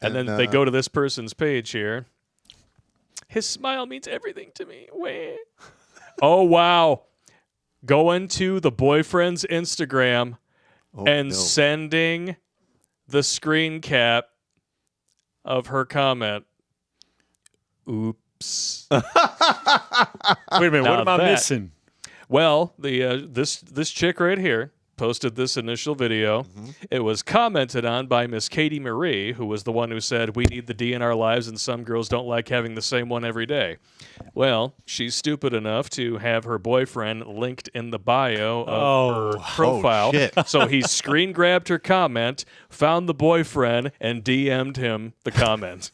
And then they go to this person's page here. His smile means everything to me. Wah. Oh, wow. Going to the boyfriend's Instagram and sending the screen cap of her comment. Oops. Wait a minute. Now What am I that- missing? Well, this chick right here posted this initial video. Mm-hmm. It was commented on by Miss Katie Marie, who was the one who said, we need the D in our lives and some girls don't like having the same one every day. Well, she's stupid enough to have her boyfriend linked in the bio of her profile. shit. So he screen grabbed her comment, found the boyfriend, and DM'd him the comment.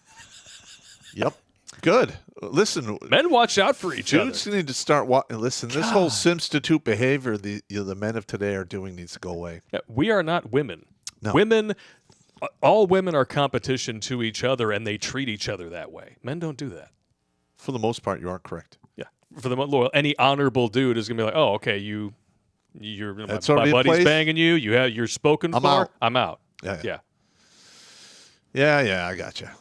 Yep. Good. Listen, Men watch out for each other. dudes need to start listen, this whole substitute behavior the men of today are doing needs to go away. Yeah, we are not women. No. All women are competition to each other, and they treat each other that way. Men don't do that. For the most part, you are correct. Yeah. For the any honorable dude is gonna be like, oh, okay, you're That's my already in buddy's place. banging you. You're spoken I'm for. out. I'm out. Yeah. Yeah. Yeah, I gotcha.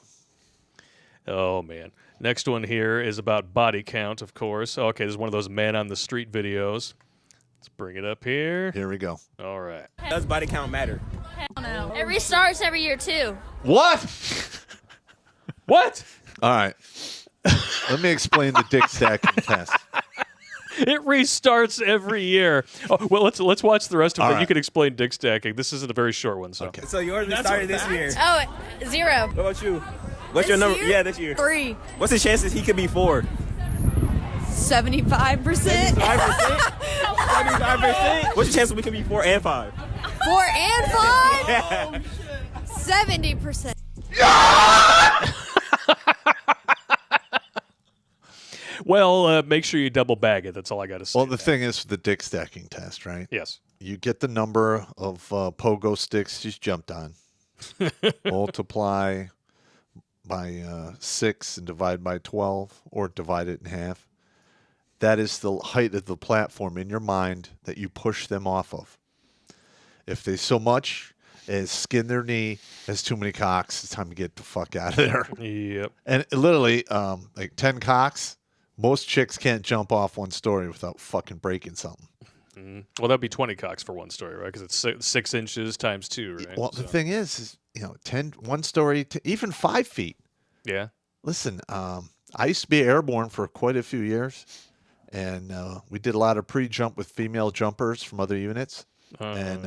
Oh man. Next one here is about body count, of course. Okay, this is one of those man on the street videos. Let's bring it up here. Here we go. All right. Does body count matter? No. It restarts every year too. What? What? All right. Let me explain the dick stacking test. It restarts every year. Oh, well, let's watch the rest of it. All You right. can explain dick stacking. This isn't a very short one, so. Okay. So yours restarted this year. Oh, 0. What about you? What's This your number? year? Yeah, this year. 3. What's the chances he could be 4? 75%. 75%? 75%? What's the chance we could be 4 and 5? 4 and 5? 70%. Well, make sure you double bag it. That's all I got to say. Well, the thing is the dick stacking test, right? Yes. You get the number of pogo sticks you jumped on, multiply by 6 and divide by 12, or divide it in half. That is the height of the platform in your mind that you push them off of. If they so much as skin their knee, has too many cocks, it's time to get the fuck out of there. Yep. And literally, like 10 cocks, most chicks can't jump off one story without fucking breaking something. Well, that'd be 20 cocks for one story, right? Because it's 6 inches times 2, right? Well, the thing is, one story to even 5 feet. Yeah. Listen, I used to be airborne for quite a few years, and we did a lot of pre-jump with female jumpers from other units. And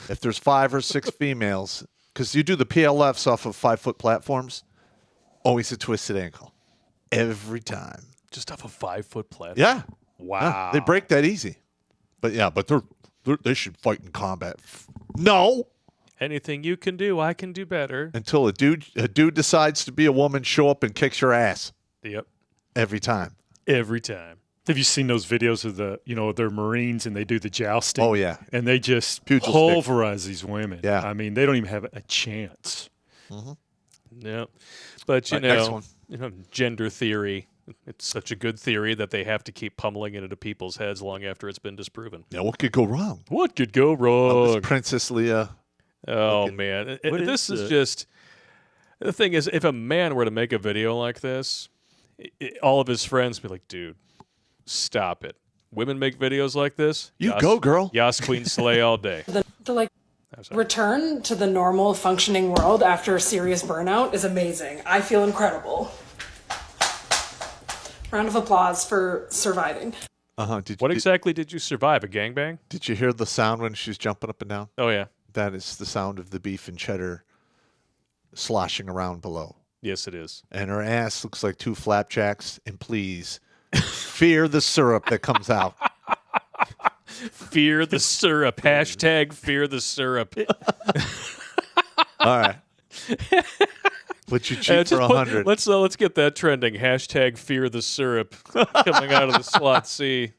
if there's 5 or 6 females, because you do the PLFs off of 5-foot platforms, always a twisted ankle. Every time. Just off a 5-foot platform. Yeah. Wow. Yeah, they break that easy. But they should fight in combat. No. Anything you can do, I can do better. Until a dude decides to be a woman, show up and kicks your ass. Yep. Every time. Every time. Have you seen those videos of they're Marines and they do the jousting? Oh, yeah. And they just Pugil stick. pulverize these women. Yeah. I mean, they don't even have a chance. Yep. But Next one. Gender theory. It's such a good theory that they have to keep pummeling it into people's heads long after it's been disproven. Yeah, what could go wrong? What could go wrong? This Princess Leia. Oh, man. This is just... The thing is, if a man were to make a video like this, all of his friends would be like, dude, stop it. Women make videos like this? You go, girl. Yas Queen Slay all day. The return to the normal functioning world after serious burnout is amazing. I feel incredible. Round of applause for surviving. What exactly did you survive? A gangbang? Did you hear the sound when she's jumping up and down? Oh, yeah. That is the sound of the beef and cheddar sloshing around below. Yes, it is. And her ass looks like 2 flapjacks. And please, fear the syrup that comes out. Fear the syrup. Hashtag fear the syrup. All right. Would you cheat for 100? Let's get that trending. Hashtag fear the syrup coming out of the slot C.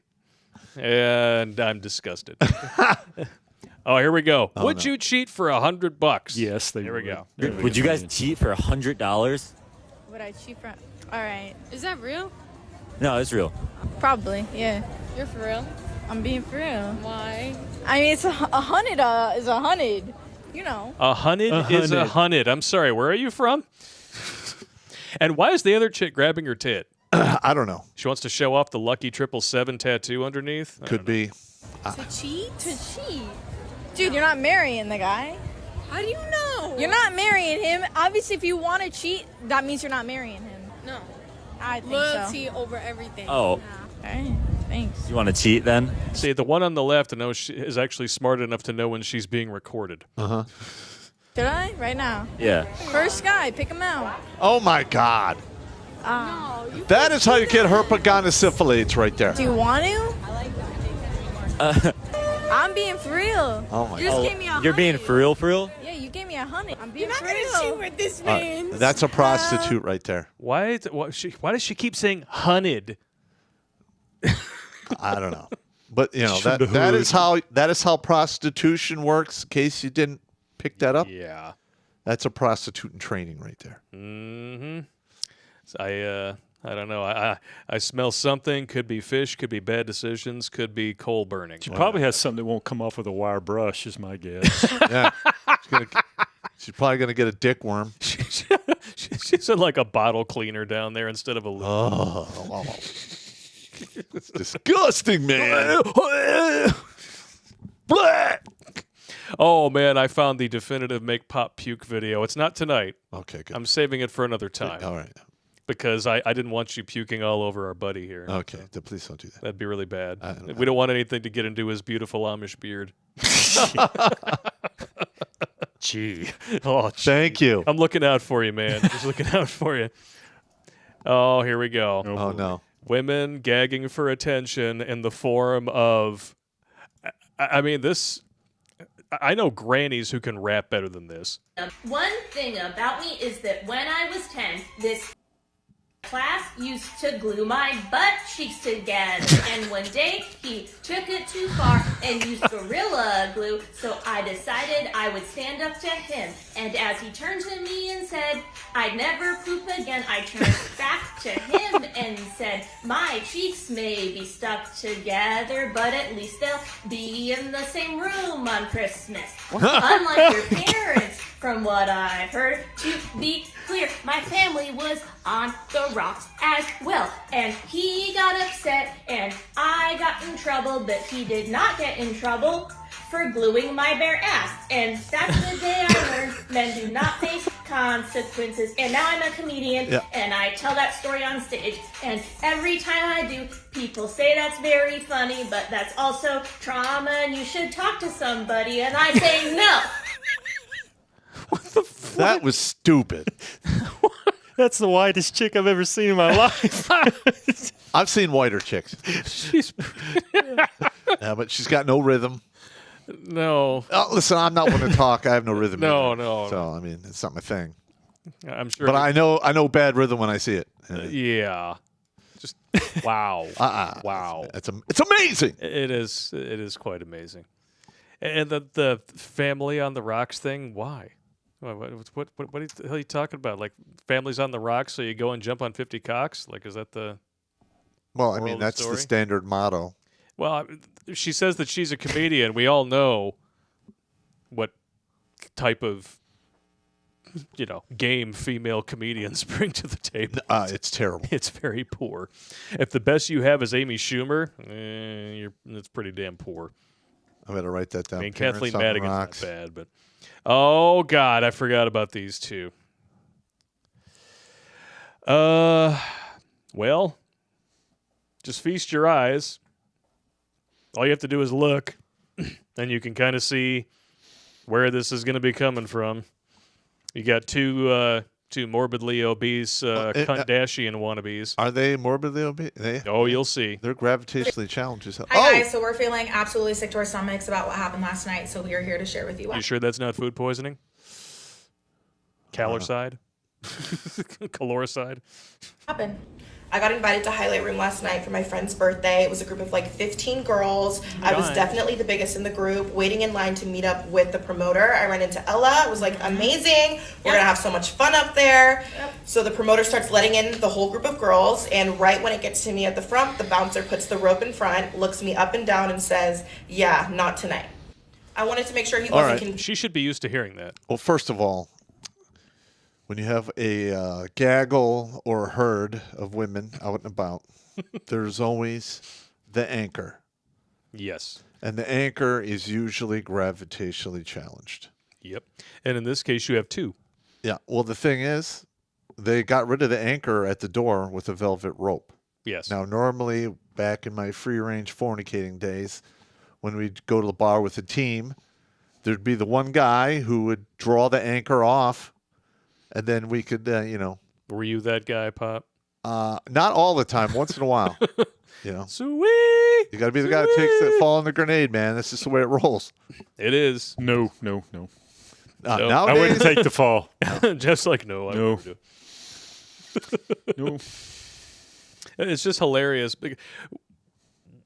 And I'm disgusted. Oh, here we go. Would you cheat for $100? Yes, Here we go. Would you guys cheat for $100? Would I cheat for... All right. Is that real? No, it's real. Probably, yeah. You're for real? I'm being for real. Why? I mean, it's a hundred is 100. You know. 100 is 100. I'm sorry. Where are you from? And why is the other chick grabbing her tit? I don't know. She wants to show off the lucky 777 tattoo underneath? Could be. To cheat? To cheat. Dude, you're not marrying the guy. How do you know? You're not marrying him. Obviously, if you want to cheat, that means you're not marrying him. No. I think Loyalty over everything. Oh. All right. Thanks. You want to cheat then? See, the one on the left is actually smart enough to know when she's being recorded. Should I? Right now. Yeah. First guy, pick him out. Oh, my God. No, you That is how you get herpetogonosyphilides right there. Do you want to? I'm being for real. Oh my You just God. gave me a You're being hundred. for real, for real? Yeah, you gave me 100. I'm being You're not for gonna real. shoot with this All right, man. that's a prostitute right there. Why does she keep saying hunted? I don't know. But you know From the that is how prostitution works. In case you didn't pick that up, Yeah. that's a prostitute in training right there. Mm-hmm. So I don't know. I smell something. Could be fish. Could be bad decisions. Could be coal burning. She probably has something that won't come off with a wire brush, is my guess. Yeah, she's probably gonna get a dick worm. She's in like a bottle cleaner down there instead of a lube. Oh, it's disgusting, man. Oh man, I found the definitive make pop puke video. It's not tonight. Okay, good. I'm saving it for another time. All right. Because I didn't want you puking all over our buddy here. Okay, please don't do that. That'd be really bad. We don't want anything to get into his beautiful Amish beard. Gee. Oh, thank you. I'm looking out for you, man. Just looking out for you. Oh, here we go. Oh no. Women gagging for attention in the form of, I mean, this. I know grannies who can rap better than this. One thing about me is that when I was 10, this class used to glue my butt cheeks together. And one day he took it too far and used Gorilla Glue, so I decided I would stand up to him. And as he turned to me and said, "I'd never poop again," I turned back to him and said, "My cheeks may be stuck together, but at least they'll be in the same room on Christmas." Unlike your parents, from what I've heard, to be clear, my family was on the rocks as well. And he got upset and I got in trouble, but he did not get in trouble for gluing my bare ass. And that's the day I learned men do not face consequences. And now I'm a comedian, and I tell that story on stage. And every time I do, people say that's very funny, but that's also trauma and you should talk to somebody. And I say no. That was stupid. That's the whitest chick I've ever seen in my life. I've seen whiter chicks. She's Yeah, but she's got no rhythm. no. Oh, listen, I'm not one to talk. I have no rhythm. No, either. no. So I mean, it's not my thing. I'm sure. But I know bad rhythm when I see it. Yeah. Just wow. Wow. It's amazing. It is quite amazing. And the family on the rocks thing. Why? What the hell are you talking about? Like families on the rocks, so you go and jump on 50 cocks? Like, is that the? Well, I moral mean, of the that's the story? standard motto. Well, she says that she's a comedian. We all know what type of, game female comedians bring to the table. It's terrible. It's very poor. If the best you have is Amy Schumer, it's pretty damn poor. I better write that down. I mean, Parents Kathleen on the Madigan's rocks. not bad, but oh god, I forgot about these two. Well, just feast your eyes. All you have to do is look, and you can kind of see where this is going to be coming from. You got two morbidly obese Kardashian wannabes. Are they morbidly obese? You'll see. They're gravitationally challenged. Hi guys, so we're feeling absolutely sick to our stomachs about what happened last night, so we are here to share with you. You sure that's not food poisoning? Caloricide? Caloricide? Happened. I got invited to Highlight Room last night for my friend's birthday. It was a group of like 15 girls. I was definitely the biggest in the group, waiting in line to meet up with the promoter. I ran into Ella. It was like amazing. We're gonna have so much fun up there. So the promoter starts letting in the whole group of girls, and right when it gets to me at the front, the bouncer puts the rope in front, looks me up and down, and says, "Yeah, not tonight." I wanted to make sure he wasn't She should be used to hearing that. Well, first of all, when you have a gaggle or herd of women out and about, there's always the anchor. Yes. And the anchor is usually gravitationally challenged. Yep. And in this case, you have two. Yeah. Well, the thing is, they got rid of the anchor at the door with a velvet rope. Yes. Now, normally, back in my free-range fornicating days, when we'd go to the bar with a team, there'd be the one guy who would draw the anchor off, and then we could, Were you that guy, Pop? Not all the time. Once in a while. You know. Sweet. You got to be the guy that takes that fall on the grenade, man. That's just the way it rolls. It is. No. Nope. I Nowadays, wouldn't take the fall. Just like no. I No. wouldn't do it. No. It's just hilarious.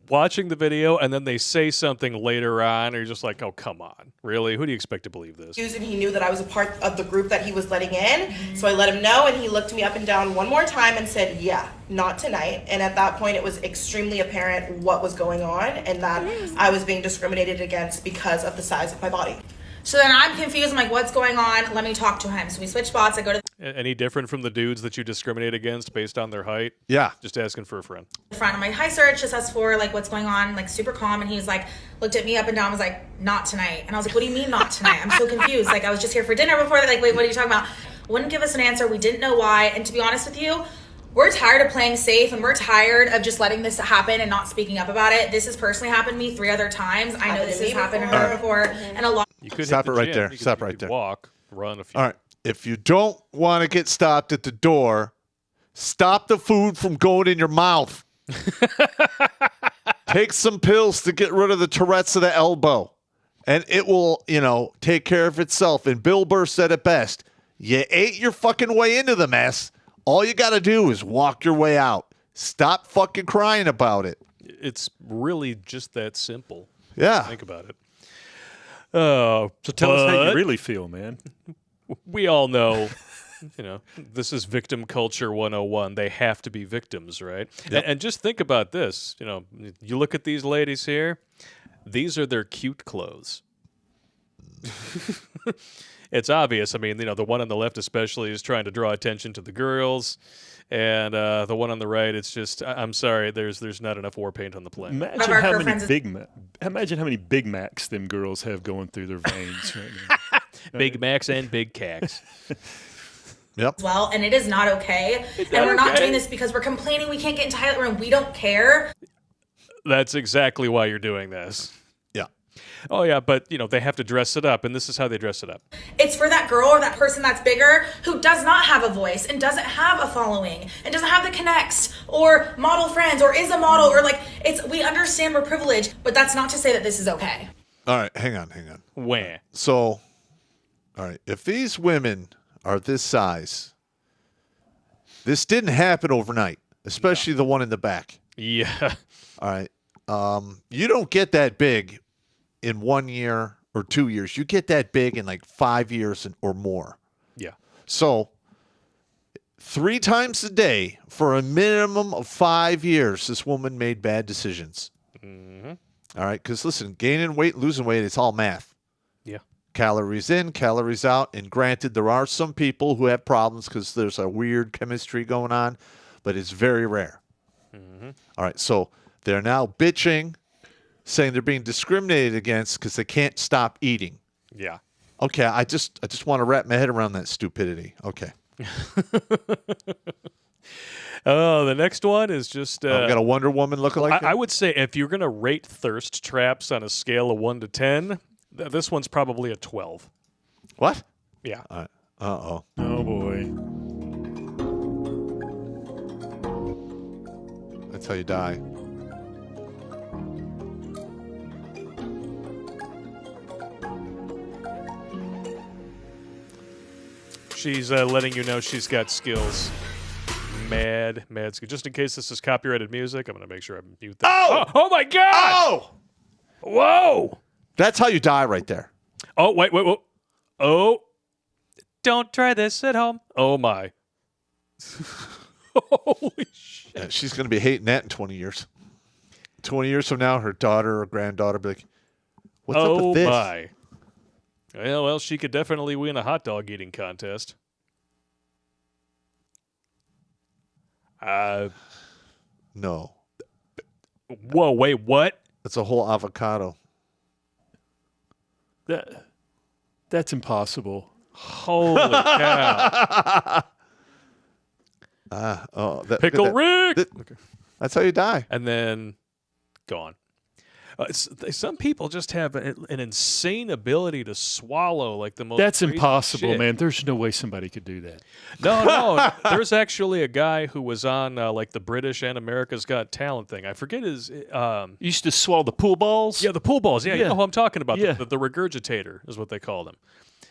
Watching the video and then they say something later on, and you're just like, oh, come on. Really? Who do you expect to believe this? And he knew that I was a part of the group that he was letting in. So I let him know, and he looked me up and down one more time and said, yeah, not tonight. And at that point, it was extremely apparent what was going on and that I was being discriminated against because of the size of my body. So then I'm confused. I'm like, what's going on? Let me talk to him. So we switch spots. I go to Any different from the dudes that you discriminate against based on their height? Yeah. Just asking for a friend. the front of my hi search, just asked for like what's going on, like super calm. And he was like, looked at me up and down, was like, not tonight. And I was like, what do you mean not tonight? I'm so confused. Like, I was just here for dinner before. Like, wait, what are you talking about? Wouldn't give us an answer. We didn't know why. And to be honest with you, we're tired of playing safe and we're tired of just letting this happen and not speaking up about it. This has personally happened to me 3 other times. I know this has happened to her before. And a lot. You could Stop hit it the right gym. there. You Stop could, right you could there. Walk, run a few. All right. If you don't want to get stopped at the door, stop the food from going in your mouth. Take some pills to get rid of the Tourette's of the elbow, and it will, take care of itself. And Bill Burr said it best. You ate your fucking way into the mess. All you got to do is walk your way out. Stop fucking crying about it. It's really just that simple. Yeah. Think about it. Oh, So tell us how you but really feel, man. we all know, this is victim culture 101. They have to be victims, right? Yep. And just think about this. You look at these ladies here. These are their cute clothes. It's obvious. I mean, the one on the left especially is trying to draw attention to the girls. And the one on the right, it's just, I'm sorry, there's not enough war paint on the planet. Imagine how many Big Macs them girls have going through their veins right now. Big Macs and Big Cacs. Yep. As well, and it is not okay. And we're not doing this because we're complaining we can't get into highlight room. We don't care. That's exactly why you're doing this. Yeah. Oh, yeah, but, they have to dress it up, and this is how they dress it up. It's for that girl or that person that's bigger who does not have a voice and doesn't have a following and doesn't have the connects or model friends or is a model or we understand we're privileged, but that's not to say that this is okay. All right. Hang on. Wah. So, all right. If these women are this size, this didn't happen overnight, especially the one in the back. Yeah. All right. You don't get that big in 1 year or 2 years. You get that big in like 5 years or more. Yeah. So 3 times a day for a minimum of 5 years, this woman made bad decisions. Mm-hmm. All right. Because listen, gaining weight, losing weight, it's all math. Yeah. Calories in, calories out. And granted, there are some people who have problems because there's a weird chemistry going on, but it's very rare. Mm-hmm. All right. So they're now bitching, saying they're being discriminated against because they can't stop eating. Yeah. Okay, I just want to wrap my head around that stupidity. Okay. Oh, the next one is just... I've got a Wonder Woman looking like I would say if you're going to rate thirst traps on a scale of 1 to 10, this one's probably a 12. What? Yeah. All right. Uh-oh. Oh, boy. That's how you die. She's letting you know she's got skills. Mad skills. Just in case this is copyrighted music, I'm going to make sure I mute that. Oh my God! Oh! Whoa! That's how you die right there. Oh, wait. Oh. Don't try this at home. Oh, my. Holy shit. Yeah, she's going to be hating that in 20 years. 20 years from now, her daughter or granddaughter will be like, what's up with this? Oh, my. Well, she could definitely win a hot dog eating contest. No. Whoa, wait, what? That's a whole avocado. That's impossible. Holy cow. Pickle Rick! That's how you die. And then gone. Some people just have an insane ability to swallow like the most. That's crazy impossible, shit. man. There's no way somebody could do that. No. There's actually a guy who was on like the British and America's Got Talent thing. I forget his. You used to swallow the pool balls? Yeah, the pool balls. Yeah, you know who I'm talking about. Yeah. The regurgitator is what they called him.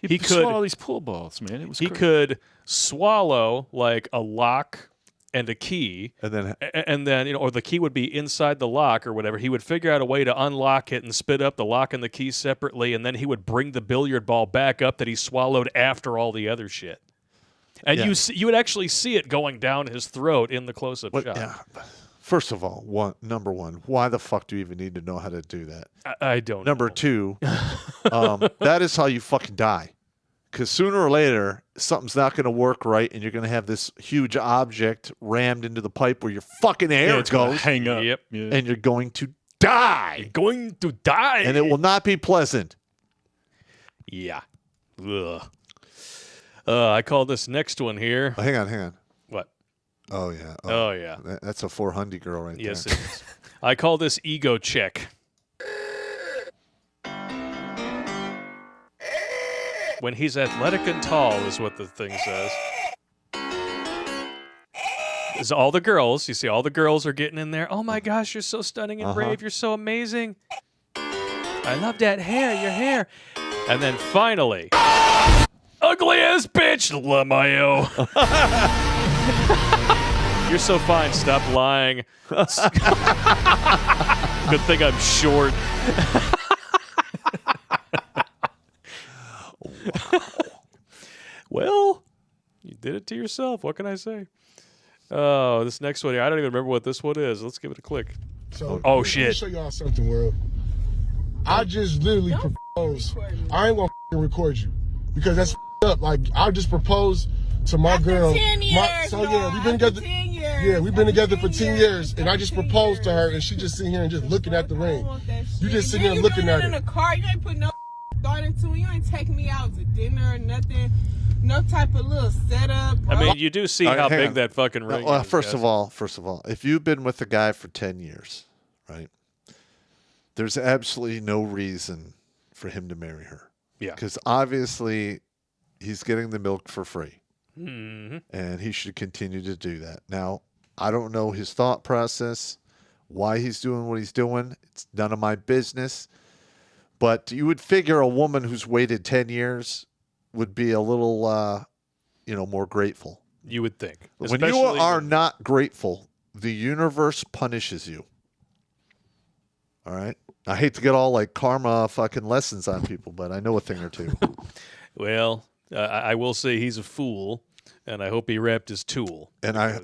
He could swallow these pool balls, man. It was He crazy. could swallow like a lock and a key, and then or the key would be inside the lock or whatever. He would figure out a way to unlock it and spit up the lock and the key separately, and then he would bring the billiard ball back up that he swallowed after all the other shit. And you would actually see it going down his throat in the close-up shot. Yeah. First of all, number one, why the fuck do you even need to know how to do that? I don't. Number two, that is how you fucking die. Because sooner or later, something's not going to work right, and you're going to have this huge object rammed into the pipe where your fucking air it's gonna goes. hang up. Yep. Yeah. And you're going to die. You're going to die. And it will not be pleasant. Yeah. Ugh. I call this next one here. Oh, hang on. What? Oh, yeah. Oh, yeah. That's a 400 girl right Yes, there. it is. I call this ego check. When he's athletic and tall is what the thing says. Is all the girls, you see all the girls are getting in there. Oh my gosh, you're so stunning and brave. You're so amazing. I love that hair, your hair. And then finally, ugly ass bitch, Lamayo. You're so fine, stop lying. Good thing I'm short. Well, you did it to yourself. What can I say? Oh, this next one here. I don't even remember what this one is. Let's give it a click. So, oh, let me shit. show y'all something, world. I just literally proposed. I ain't gonna record you because that's up. Like, I just proposed to my girl. 10 years, We've been together. 10 years. Yeah, we've been together for 10 years, and I just proposed to her, and she just sitting here and just looking at the ring. You just sitting here looking at in it. the car. You ain't put no thought into it. You ain't taking me out to dinner or nothing. No type of little setup. Bro. I mean, you do see All right, how hang big on. that fucking ring Well, is. first guys. of all, if you've been with a guy for 10 years, right, there's absolutely no reason for him to marry her. Yeah. Because obviously he's getting the milk for free. Mm-hmm. And he should continue to do that. Now, I don't know his thought process, why he's doing what he's doing. It's none of my business. But you would figure a woman who's waited 10 years would be a little, more grateful. You would think. When you Especially are when- not grateful, the universe punishes you. All right? I hate to get all like karma fucking lessons on people, but I know a thing or two. Well, I will say he's a fool, and I hope he wrapped his tool. And I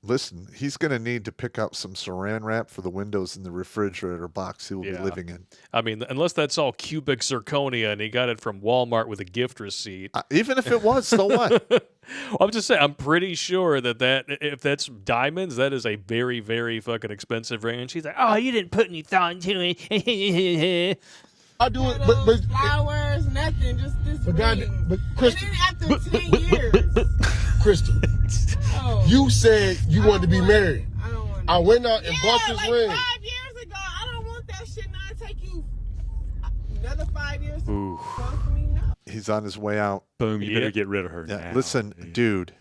listen, he's going to need to pick up some saran wrap for the windows in the refrigerator box he will be living in. I mean, unless that's all cubic zirconia and he got it from Walmart with a gift receipt. Even if it was, so what? I'm just saying, I'm pretty sure that if that's diamonds, that is a very, very fucking expensive ring. And she's like, oh, you didn't put any thought into it. I do it, but flowers, nothing, just this but ring. God, but Kristen, And then after 10 years, Kristen, you said you wanted to be married. I went out and bought this like ring. 5 years ago, I don't want that shit. Now it take you another 5 years to propose to me. No. He's on his way out. Boom, you better get rid of her Yeah, now. listen, dude,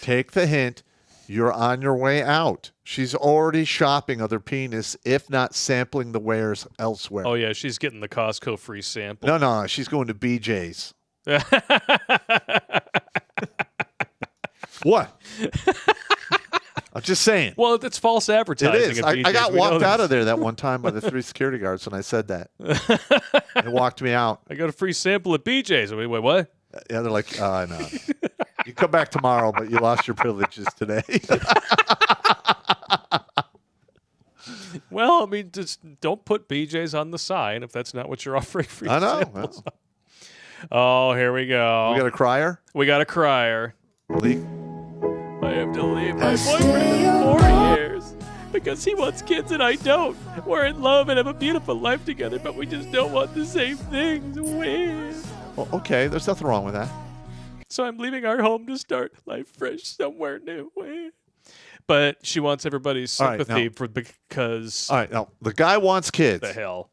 take the hint. You're on your way out. She's already shopping other penis, if not sampling the wares elsewhere. Oh, yeah, she's getting the Costco free sample. No, she's going to BJ's. What? I'm just saying. Well, it's false It advertising. is. at I BJ's. got We know walked out this. of there that one time by the 3 security guards when I said that. They walked me out. I got a free sample at BJ's. Wait, what? Yeah, they're like, no. You come back tomorrow, but you lost your privileges today. Well, I mean, just don't put BJ's on the sign if that's not what you're offering free I know. samples. Oh, here we go. We got a crier? We got a crier. Leak. I have to leave my boyfriend in 4 years because he wants kids and I don't. We're in love and have a beautiful life together, but we just don't want the same things. Weird. Well, okay, there's nothing wrong with that. So I'm leaving our home to start life fresh somewhere new. Weird. But she wants everybody's All right, sympathy now- because All right, now the guy wants kids. the hell.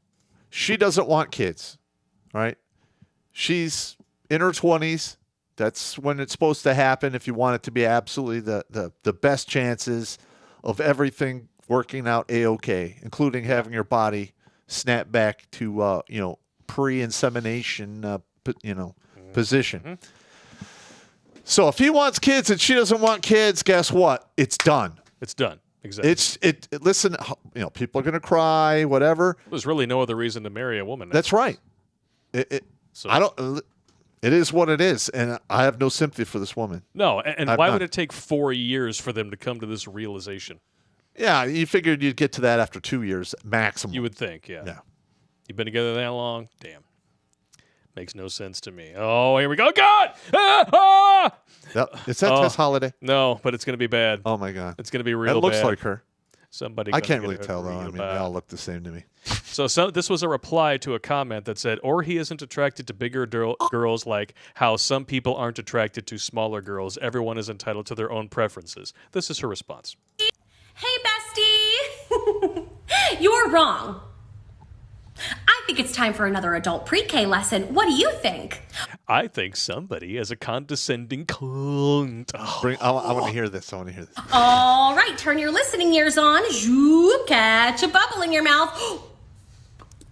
She doesn't want kids. All right. She's in her 20s. That's when it's supposed to happen if you want it to be absolutely the best chances of everything working out A-OK, including having your body snap back to, pre-insemination, position. So if he wants kids and she doesn't want kids, guess what? It's done. It's done. Exactly. Listen, people are going to cry, whatever. There's really no other reason to marry a woman. That's right. It is what it is, and I have no sympathy for this woman. No, and why would it take 4 years for them to come to this realization? Yeah, you figured you'd get to that after 2 years maximum. You would think, yeah. Yeah. You've been together that long? Damn. Makes no sense to me. Oh, here we go. God! Is that Tess Holiday? No, but it's going to be bad. Oh, my God. It's going to be real It looks bad. like her. Somebody. I can't really tell, though. I mean, they all look the same to me. So this was a reply to a comment that said, or he isn't attracted to bigger girls like how some people aren't attracted to smaller girls. Everyone is entitled to their own preferences. This is her response. Hey, bestie! You're wrong. I think it's time for another adult pre-K lesson. What do you think? I think somebody has a condescending cunt. I want to hear this. I want to hear this. All right, turn your listening ears on. Zoop, catch a bubble in your mouth.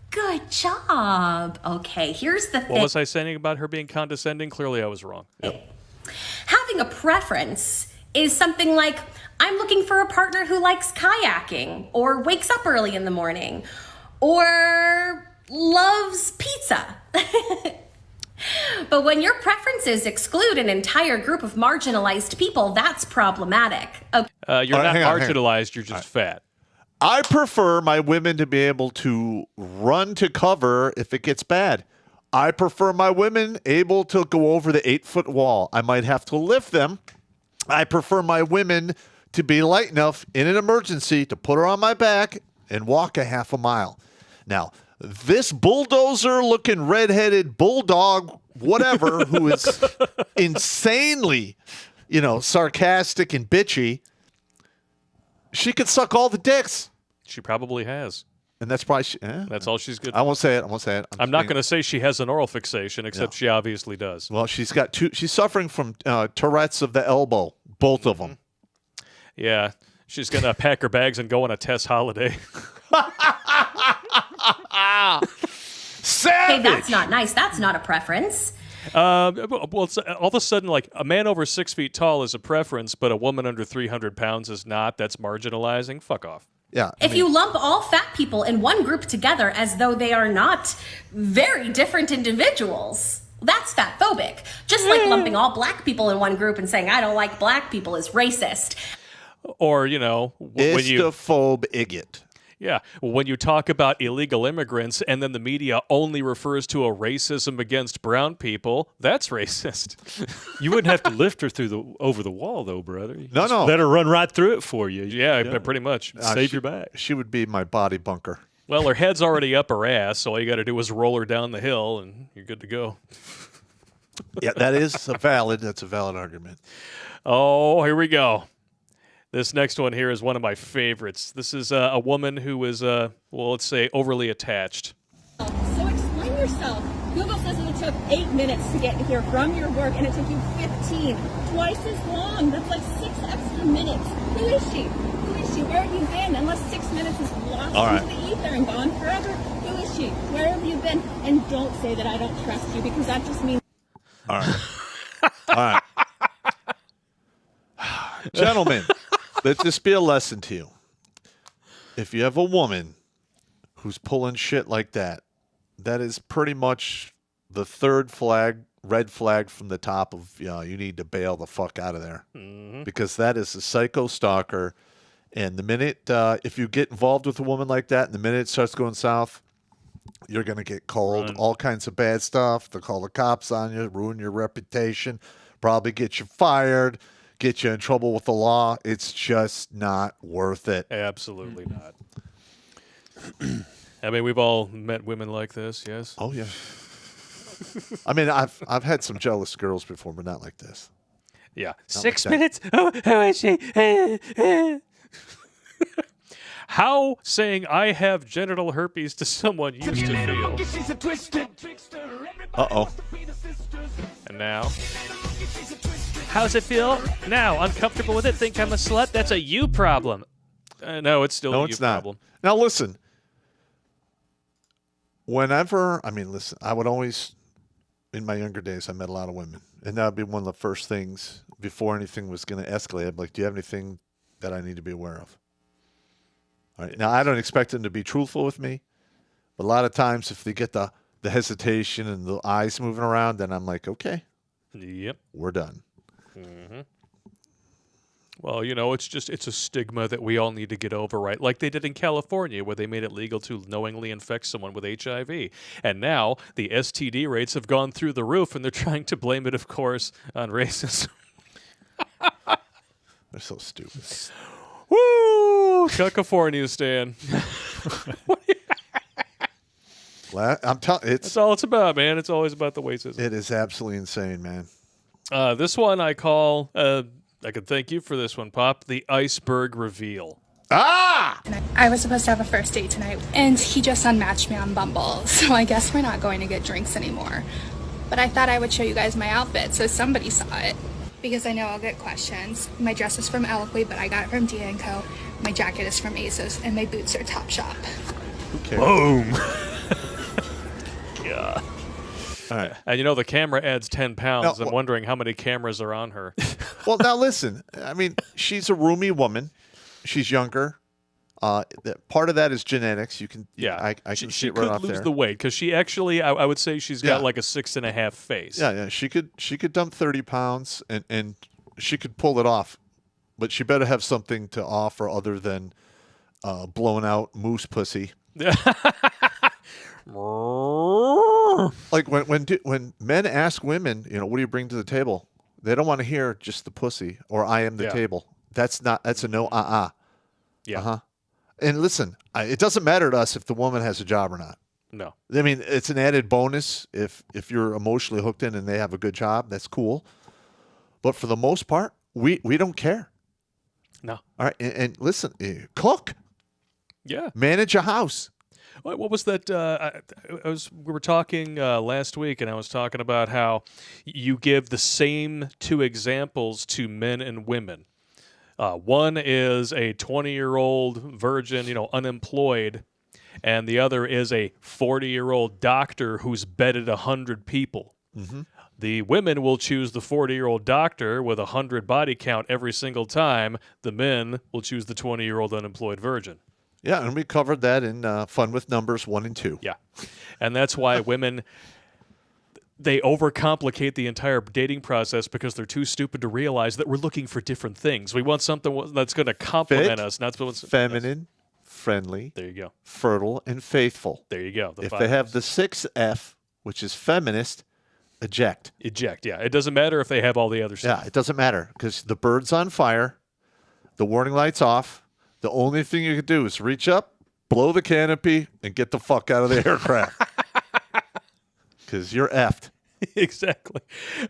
Good job. Okay, here's the thing. What was I saying about her being condescending? Clearly I was wrong. Having a preference is something like, I'm looking for a partner who likes kayaking or wakes up early in the morning or loves pizza. But when your preferences exclude an entire group of marginalized people, that's problematic. Okay. You're not marginalized, you're just fat. I prefer my women to be able to run to cover if it gets bad. I prefer my women able to go over the 8-foot wall. I might have to lift them. I prefer my women to be light enough in an emergency to put her on my back and walk a half a mile. Now, this bulldozer-looking redheaded bulldog, whatever, who is insanely, sarcastic and bitchy, she could suck all the dicks. She probably has. And that's probably that's all she's good for. I won't say it. I'm not going to say she has an oral fixation, except she obviously does. Well, she's suffering from Tourette's of the elbow, both of them. Yeah. She's going to pack her bags and go on a Tess holiday. Savage! Hey, that's not nice. That's not a preference. Well, it's, all of a sudden, like, a man over 6 feet tall is a preference, but a woman under 300 pounds is not. That's marginalizing. Fuck off. Yeah. If you lump all fat people in one group together as though they are not very different individuals, that's fatphobic. Just like lumping all black people in one group and saying, I don't like black people is racist. Or, when you... Istophobe idiot. Yeah, when you talk about illegal immigrants and then the media only refers to a racism against brown people, that's racist. You wouldn't have to lift her over the wall, though, brother. You No. let her run right through it for you. Yeah, pretty much. Save your back. She would be my body bunker. Well, her head's already up her ass, so all you got to do is roll her down the hill, and you're good to go. Yeah, that's a valid argument. Oh, here we go. This next one here is one of my favorites. This is a woman who is, let's say, overly attached. So explain yourself. Google says that it took 8 minutes to get here from your work, and it took you 15. Twice as long. That's like 6 extra minutes. Who is she? Where have you been? Unless 6 minutes is lost into the ether and gone forever. Who is she? Where have you been? And don't say that I don't trust you, because that just means... All right. All right. Gentlemen, let this be a lesson to you. If you have a woman who's pulling shit like that, that is pretty much the third red flag from the top of, you need to bail the fuck out of there. Mm-hmm. Because that is a psycho stalker. And the minute, if you get involved with a woman like that, and the minute it starts going south, you're going to get called all kinds of bad stuff. They'll call the cops on you, ruin your reputation, probably get you fired, get you in trouble with the law. It's just not worth it. Absolutely not. I mean, we've all met women like this, yes? Oh, yeah. I mean, I've had some jealous girls before, but not like this. Yeah. Not 6 like that. minutes? Oh, who is she? How saying I have genital herpes to someone used to feel. Uh-oh. And now? How's it feel? Now, uncomfortable with it? Think I'm a slut? That's a you problem. No, it's still a you problem. Now, listen. Listen, I would always, in my younger days, I met a lot of women. And that would be one of the first things before anything was going to escalate. I'd be like, do you have anything that I need to be aware of? All right. Now, I don't expect them to be truthful with me. But a lot of times, if they get the hesitation and the eyes moving around, then I'm like, okay. Yep. We're done. Mm-hmm. Well, it's a stigma that we all need to get over, right? Like they did in California, where they made it legal to knowingly infect someone with HIV. And now the STD rates have gone through the roof, and they're trying to blame it, of course, on racism. They're so stupid. Woo! California, Stan. I'm telling that's all it's about, man. It's always about the racism. It is absolutely insane, man. This one I call, I can thank you for this one, Pop, the iceberg reveal. Ah! I was supposed to have a first date tonight, and he just unmatched me on Bumble, so I guess we're not going to get drinks anymore. But I thought I would show you guys my outfit so somebody saw it. Because I know I'll get questions. My dress is from Eloquy, but I got it from D&Co. My jacket is from ASOS, and my boots are Topshop. Who cares? Boom! Yeah. All right. And the camera adds 10 pounds. I'm wondering how many cameras are on her. Well, now listen. I mean, she's a roomy woman. She's younger. Part of that is genetics. You can, I can see it right off there. She could lose the weight because she actually, I would say, she's got like a 6.5 face. Yeah. She could dump 30 pounds and she could pull it off, but she better have something to offer other than blown out moose pussy. Like when men ask women, what do you bring to the table? They don't want to hear just the pussy or I am the table. That's a no. Yeah. Uh-huh. And listen, it doesn't matter to us if the woman has a job or not. No. I mean, it's an added bonus if you're emotionally hooked in and they have a good job. That's cool. But for the most part, we don't care. No. All right. And listen, cook. Yeah. Manage a house. What was that? We were talking last week, and I was talking about how you give the same two examples to men and women. One is a 20-year-old virgin, unemployed, and the other is a 40-year-old doctor who's bedded 100 people. Mm-hmm. The women will choose the 40-year-old doctor with 100 body count every single time. The men will choose the 20-year-old unemployed virgin. Yeah, and we covered that in Fun with Numbers 1 and 2. Yeah, and that's why women, they overcomplicate the entire dating process because they're too stupid to realize that we're looking for different things. We want something that's going to complement us, not what's feminine, friendly. There you go. Fertile and faithful. There you go. If they have the 6F, which is feminist, eject. Eject, yeah. It doesn't matter if they have all the other stuff. Yeah, it doesn't matter because the bird's on fire, the warning light's off. The only thing you can do is reach up, blow the canopy, and get the fuck out of the aircraft. Because you're effed. Exactly.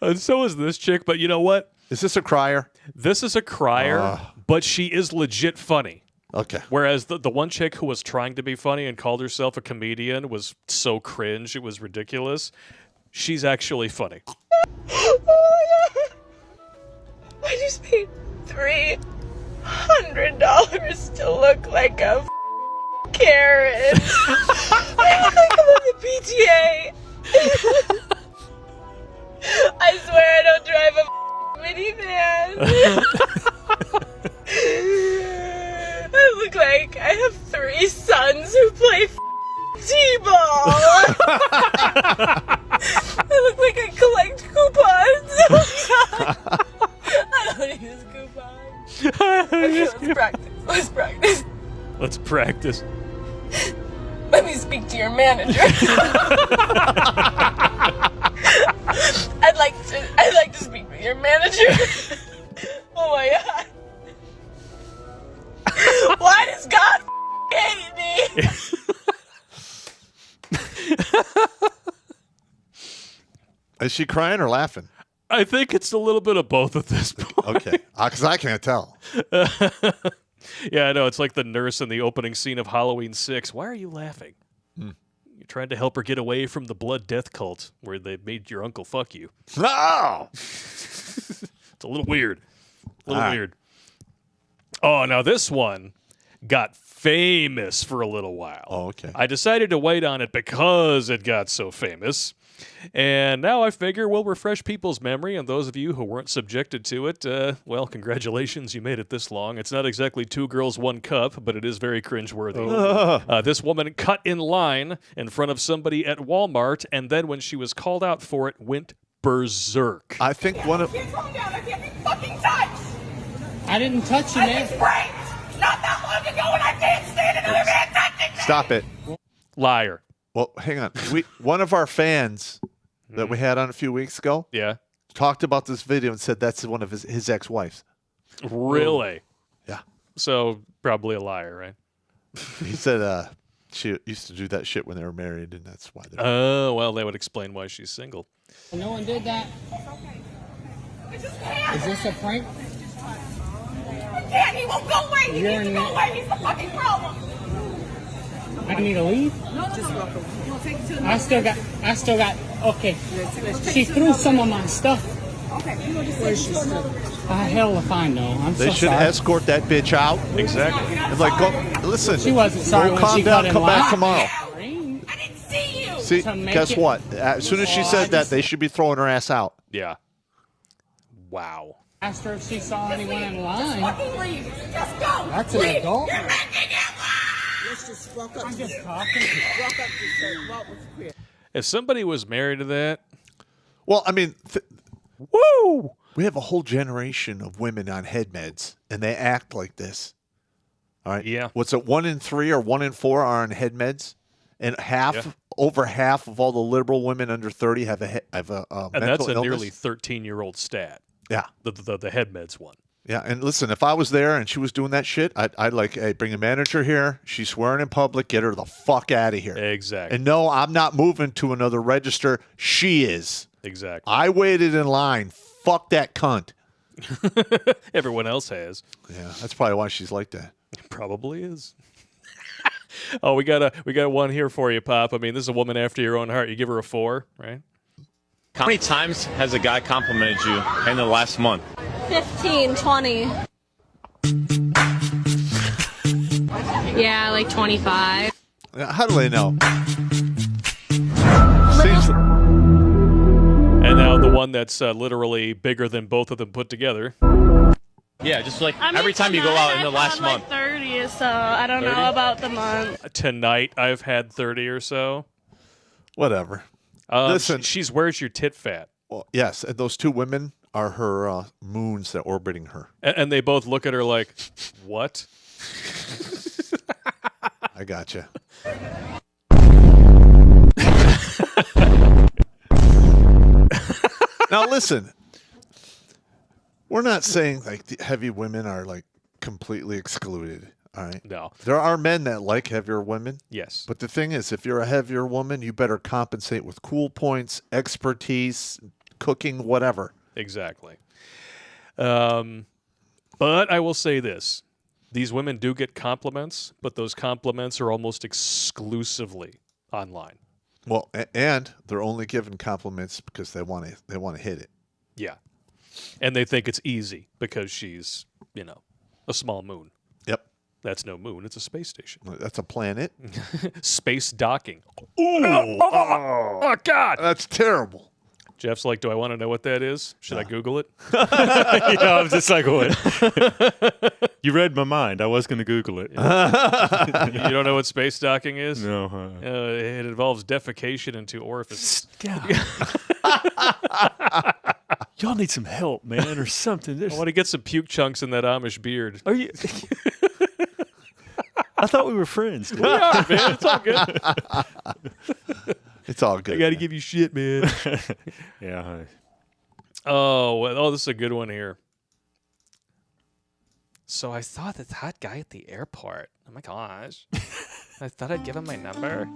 And so is this chick, but you know what? Is this a crier? This is a crier, but she is legit funny. Okay. Whereas the one chick who was trying to be funny and called herself a comedian was so cringe, it was ridiculous. She's actually funny. Oh my God. I just paid $300 to look like a Karen. I look like I'm on the PTA. I swear I don't drive a minivan. I look like I have 3 sons who play t-ball. I look like I collect coupons. Oh, God. I don't use coupons. Okay, let's practice. Let's practice. Let me speak to your manager. I'd like to speak with your manager. Oh my God. Why does God hate me? Is she crying or laughing? I think it's a little bit of both at this point. Okay, because I can't tell. Yeah, I know. It's like the nurse in the opening scene of Halloween 6. Why are you laughing? You're trying to help her get away from the blood death cult where they made your uncle fuck you. No! It's a little weird. Weird. Oh, now this one got famous for a little while. Oh, okay. I decided to wait on it because it got so famous. And now I figure we'll refresh people's memory, and those of you who weren't subjected to it, well, congratulations, you made it this long. It's not exactly 2 girls, 1 cup, but it is very cringeworthy. This woman cut in line in front of somebody at Walmart, and then when she was called out for it, went berserk. I think one of... I didn't touch you, man. Not that long ago, and I can't stand another man touching me. Stop it. Liar. Well, hang on. One of our fans that we had on a few weeks ago talked about this video and said that's one of his ex-wives. Really? Yeah. So probably a liar, right? He said she used to do that shit when they were married, and that's why they're... Oh, well, that would explain why she's single. No one did that. Is this a prank? He won't go away. He needs to go away. He's the fucking problem. I need to leave? No, just welcome. We'll take you to the I still got, okay. She threw some of my stuff. Okay, we'll just take you to another. Hell if I know. I'm They so should sorry. escort that bitch out. Exactly. And like, go, listen. She wasn't sorry go when calm she down, cut in come back line. tomorrow. I didn't see you. See, To make guess it- what? As soon as she said that, they should be throwing her ass out. Yeah. Wow. Asked her if she saw anyone in Just line. fucking leave. Just go. That's an Leave. adult. You're making it worse. Let's just walk up. I'm just talking. Walk up to her. Walk with the crib. If somebody was married to that, Well, I mean, woo! We have a whole generation of women on head meds, and they act like this. All right. Yeah. What's it? 1 in 3 or 1 in 4 are on head meds, and over half of all the liberal women under 30 have a mental and that's a illness. nearly 13-year-old stat. Yeah. The head meds one. Yeah, and listen, if I was there and she was doing that shit, I'd like, hey, bring a manager here. She's swearing in public. Get her the fuck out of here. Exactly. And no, I'm not moving to another register. She is. Exactly. I waited in line. Fuck that cunt. Everyone else has. Yeah, that's probably why she's like that. Probably is. Oh, we got one here for you, Pop. I mean, this is a woman after your own heart. You give her a 4, right? How many times has a guy complimented you in the last month? 15, 20. Yeah, like 25. How do they know? And now the one that's literally bigger than both of them put together. Yeah, just like every time you go out in the last month. Like 30, so I don't 30? know about the month. Tonight, I've had 30 or so. Whatever. Listen, she's where's your tit fat? Well, yes, and those 2 women are her moons that are orbiting her. And they both look at her like, what? I gotcha. Now listen, we're not saying like the heavy women are like completely excluded. All right. No. There are men that like heavier women. Yes. But the thing is, if you're a heavier woman, you better compensate with cool points, expertise, cooking, whatever. Exactly. But I will say this. These women do get compliments, but those compliments are almost exclusively online. Well, and they're only given compliments because they want to hit it. Yeah. And they think it's easy because she's, a small moon. Yep. That's no moon. It's a space station. That's a planet. Space docking. Ooh. Oh, God. That's terrible. Jeff's like, do I want to know what that is? Should I Google it? Yeah, I was just like, what? You read my mind. I was going to Google it. You don't know what space docking is? No. It involves defecation into orifices. Y'all need some help, man, or something. I want to get some puke chunks in that Amish beard. Are you? I thought we were friends. Dude. We are, man. It's all good. It's all good. I got to give you shit, man. Yeah. Oh, this is a good one here. So I saw this hot guy at the airport. Oh my gosh. I thought I'd give him my number.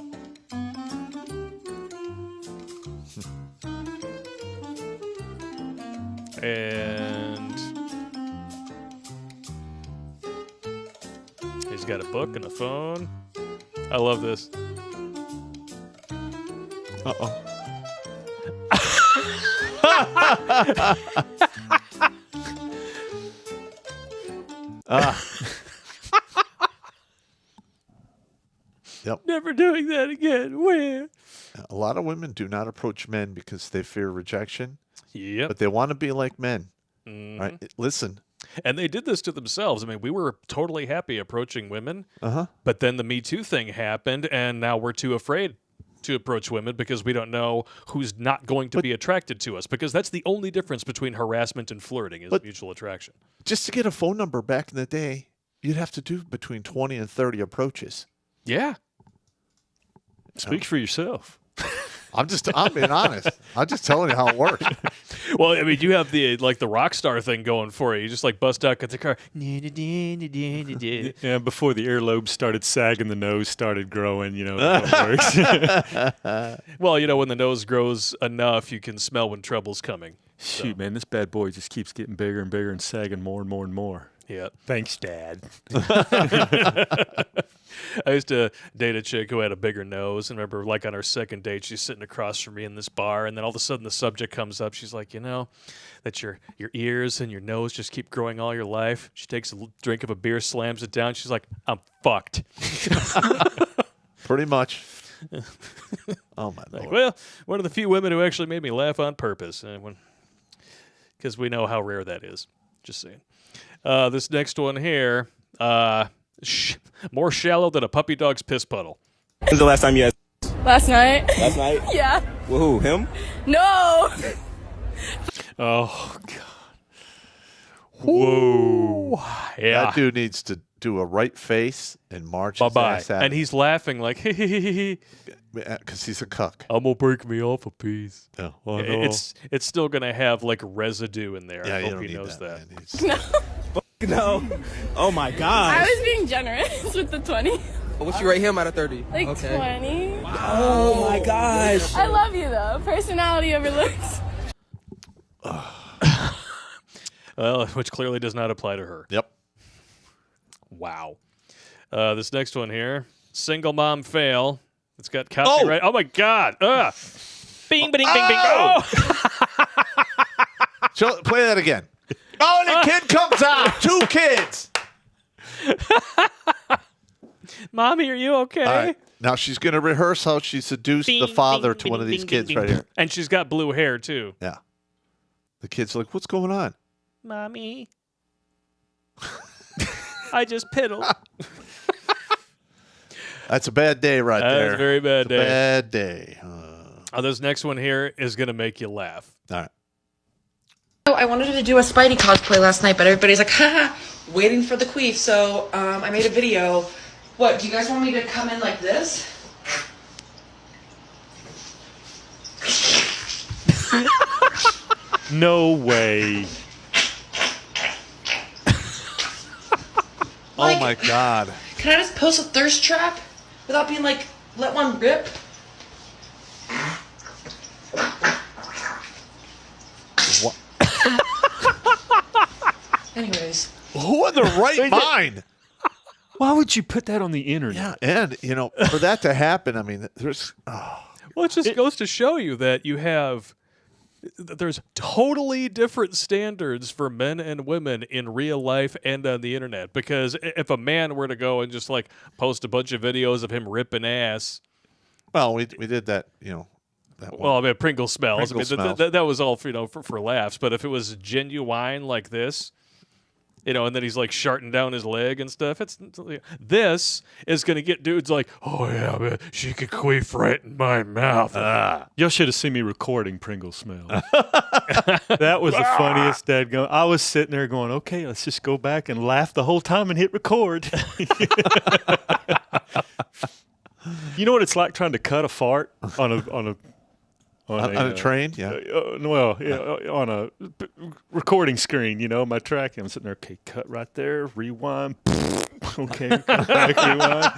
And he's got a book and a phone. I love this. Uh-oh. Yep. Never doing that again. Where? A lot of women do not approach men because they fear rejection. Yep. But they want to be like men. Mhm. Right? Listen. And they did this to themselves. I mean, we were totally happy approaching women. Uh-huh. But then the Me Too thing happened, and now we're too afraid to approach women because we don't know who's not going to be attracted to us, because that's the only difference between harassment and flirting is mutual attraction. Just to get a phone number back in the day, you'd have to do between 20 and 30 approaches. Yeah. Speak for yourself. I'm being honest. I'm just telling you how it works. Well, I mean, you have the rock star thing going for you. You just bust out at the car. Yeah, before the earlobes started sagging, the nose started growing. It works. Well, when the nose grows enough, you can smell when trouble's coming. Shoot, man, this bad boy just keeps getting bigger and bigger and sagging more and more and more. Yeah. Thanks, Dad. I used to date a chick who had a bigger nose, and remember, on our second date, she's sitting across from me in this bar, and then all of a sudden the subject comes up. She's like, that your ears and your nose just keep growing all your life. She takes a drink of a beer, slams it down. She's like, I'm fucked. Pretty much. Oh, my Lord. Well, one of the few women who actually made me laugh on purpose, because we know how rare that is. Just saying. This next one here, more shallow than a puppy dog's piss puddle. When's the last time you had Last night. Last night? Yeah. With who? Him? No. Oh, God. Whoa. Yeah. That dude needs to do a right face and march his Bye-bye. ass out. And he's laughing like, because he's a cuck. I'm going to break me off a piece. Yeah. It's still going to have residue in there. Yeah, I you hope don't he need knows that, that. No. Oh my God. I was being generous with the 20. What's you rate him out of 30? Like Okay. 20. Oh my gosh. I love you though. Personality over looks. Well, which clearly does not apply to her. Yep. Wow. This next one here, single mom fail. It's got copyright. Oh my God. Bing, bing, bing, bing. Oh! Play that again. Oh, and the kid comes out. 2 kids. Mommy, are you okay? All right. Now she's going to rehearse how she seduced the father to one of these kids right here. And she's got blue hair, too. Yeah. The kid's like, what's going on? Mommy. I just piddled. That's a bad day right there. That's a very bad day. Bad day. This next one here is going to make you laugh. All right. I wanted to do a Spidey cosplay last night, but everybody's like, haha, waiting for the queef, so I made a video. What, do you guys want me to come in like this? No way. Oh my God. Can I just post a thirst trap without being like, let one rip? What? Anyways. Who in the right mind? Why would you put that on the internet? Yeah, and, for that to happen, I mean, there's... Oh. Well, it just goes to show you that there's totally different standards for men and women in real life and on the internet. Because if a man were to go and just post a bunch of videos of him ripping ass. Well, we did that, that one. Well, I mean, Pringle smells. Pringle smells. That was all for laughs. But if it was genuine like this, and then he's sharting down his leg and stuff. This is going to get dudes like, oh yeah, man, she could queef right in my mouth. Y'all should have seen me recording Pringle smells. That was the funniest dadgum. I was sitting there going, okay, let's just go back and laugh the whole time and hit record. You know what it's like trying to cut a fart on a train? Yeah. On a recording screen, my track. I'm sitting there, okay, cut right there, rewind. Okay, come back, rewind.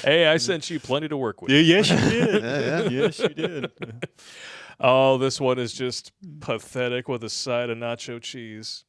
Hey, I sent you plenty to work with. Yeah, yes, you did. Yeah. Yes, you did. Oh, this one is just pathetic with a side of nacho cheese.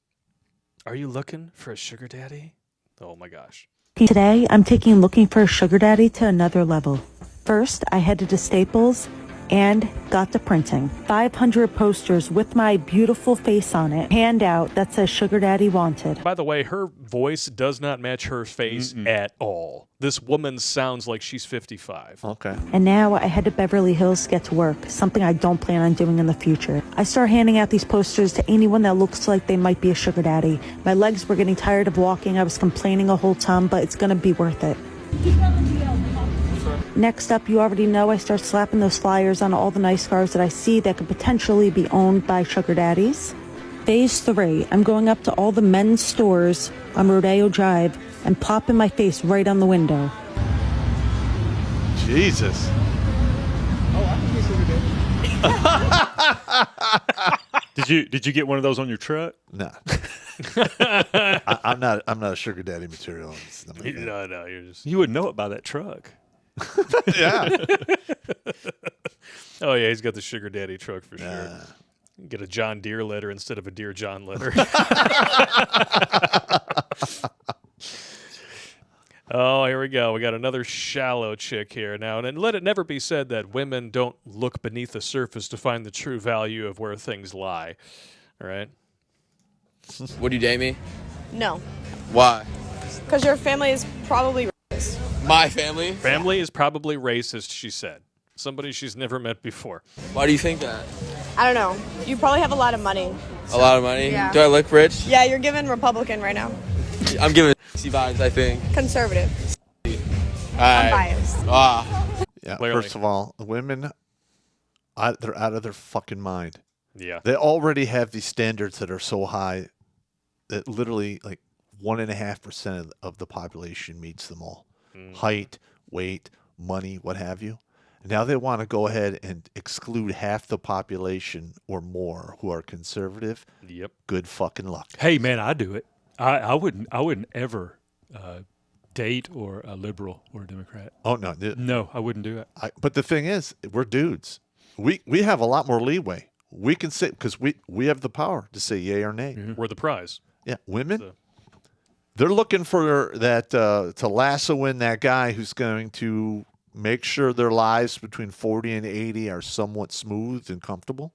Are you looking for a sugar daddy? Oh my gosh. Today, I'm taking looking for a sugar daddy to another level. First, I headed to Staples and got to printing. 500 posters with my beautiful face on it. Handout that says sugar daddy wanted. By the way, her voice does not match her face at all. This woman sounds like she's 55. Okay. And now I head to Beverly Hills to get to work, something I don't plan on doing in the future. I start handing out these posters to anyone that looks like they might be a sugar daddy. My legs were getting tired of walking. I was complaining a whole ton, but it's gonna be worth it. Next up, you already know, I start slapping those flyers on all the nice cars that I see that could potentially be owned by sugar daddies. Phase 3, I'm going up to all the men's stores on Rodeo Drive and popping my face right on the window. Jesus. Did you get one of those on your truck? No. I'm not a sugar daddy material. No, you're just. You would know it by that truck. Yeah. Oh yeah, he's got the sugar daddy truck for sure. Get a John Deere letter instead of a Dear John letter. Oh, here we go. We got another shallow chick here now. And let it never be said that women don't look beneath the surface to find the true value of where things lie. All right? Would you date me? No. Why? Because your family is probably racist. My family? Family is probably racist, she said. Somebody she's never met before. Why do you think that? I don't know. You probably have a lot of money. A lot of money? Yeah. Do I look rich? Yeah, you're giving Republican right now. I'm giving vibes, I think. Conservative. I'm biased. Yeah. Clearly. First of all, women, they're out of their fucking mind. Yeah. They already have these standards that are so high that literally like 1.5% of the population meets them all. Height, weight, money, what have you. Now they want to go ahead and exclude half the population or more who are conservative. Yep. Good fucking luck. Hey man, I do it. I wouldn't ever date or a liberal or a Democrat. Oh no, no, I wouldn't do it. But the thing is, we're dudes. We have a lot more leeway. We can say because we have the power to say yay or nay. We're the prize. Yeah, women. They're looking for that to lasso in that guy who's going to make sure their lives between 40 and 80 are somewhat smooth and comfortable.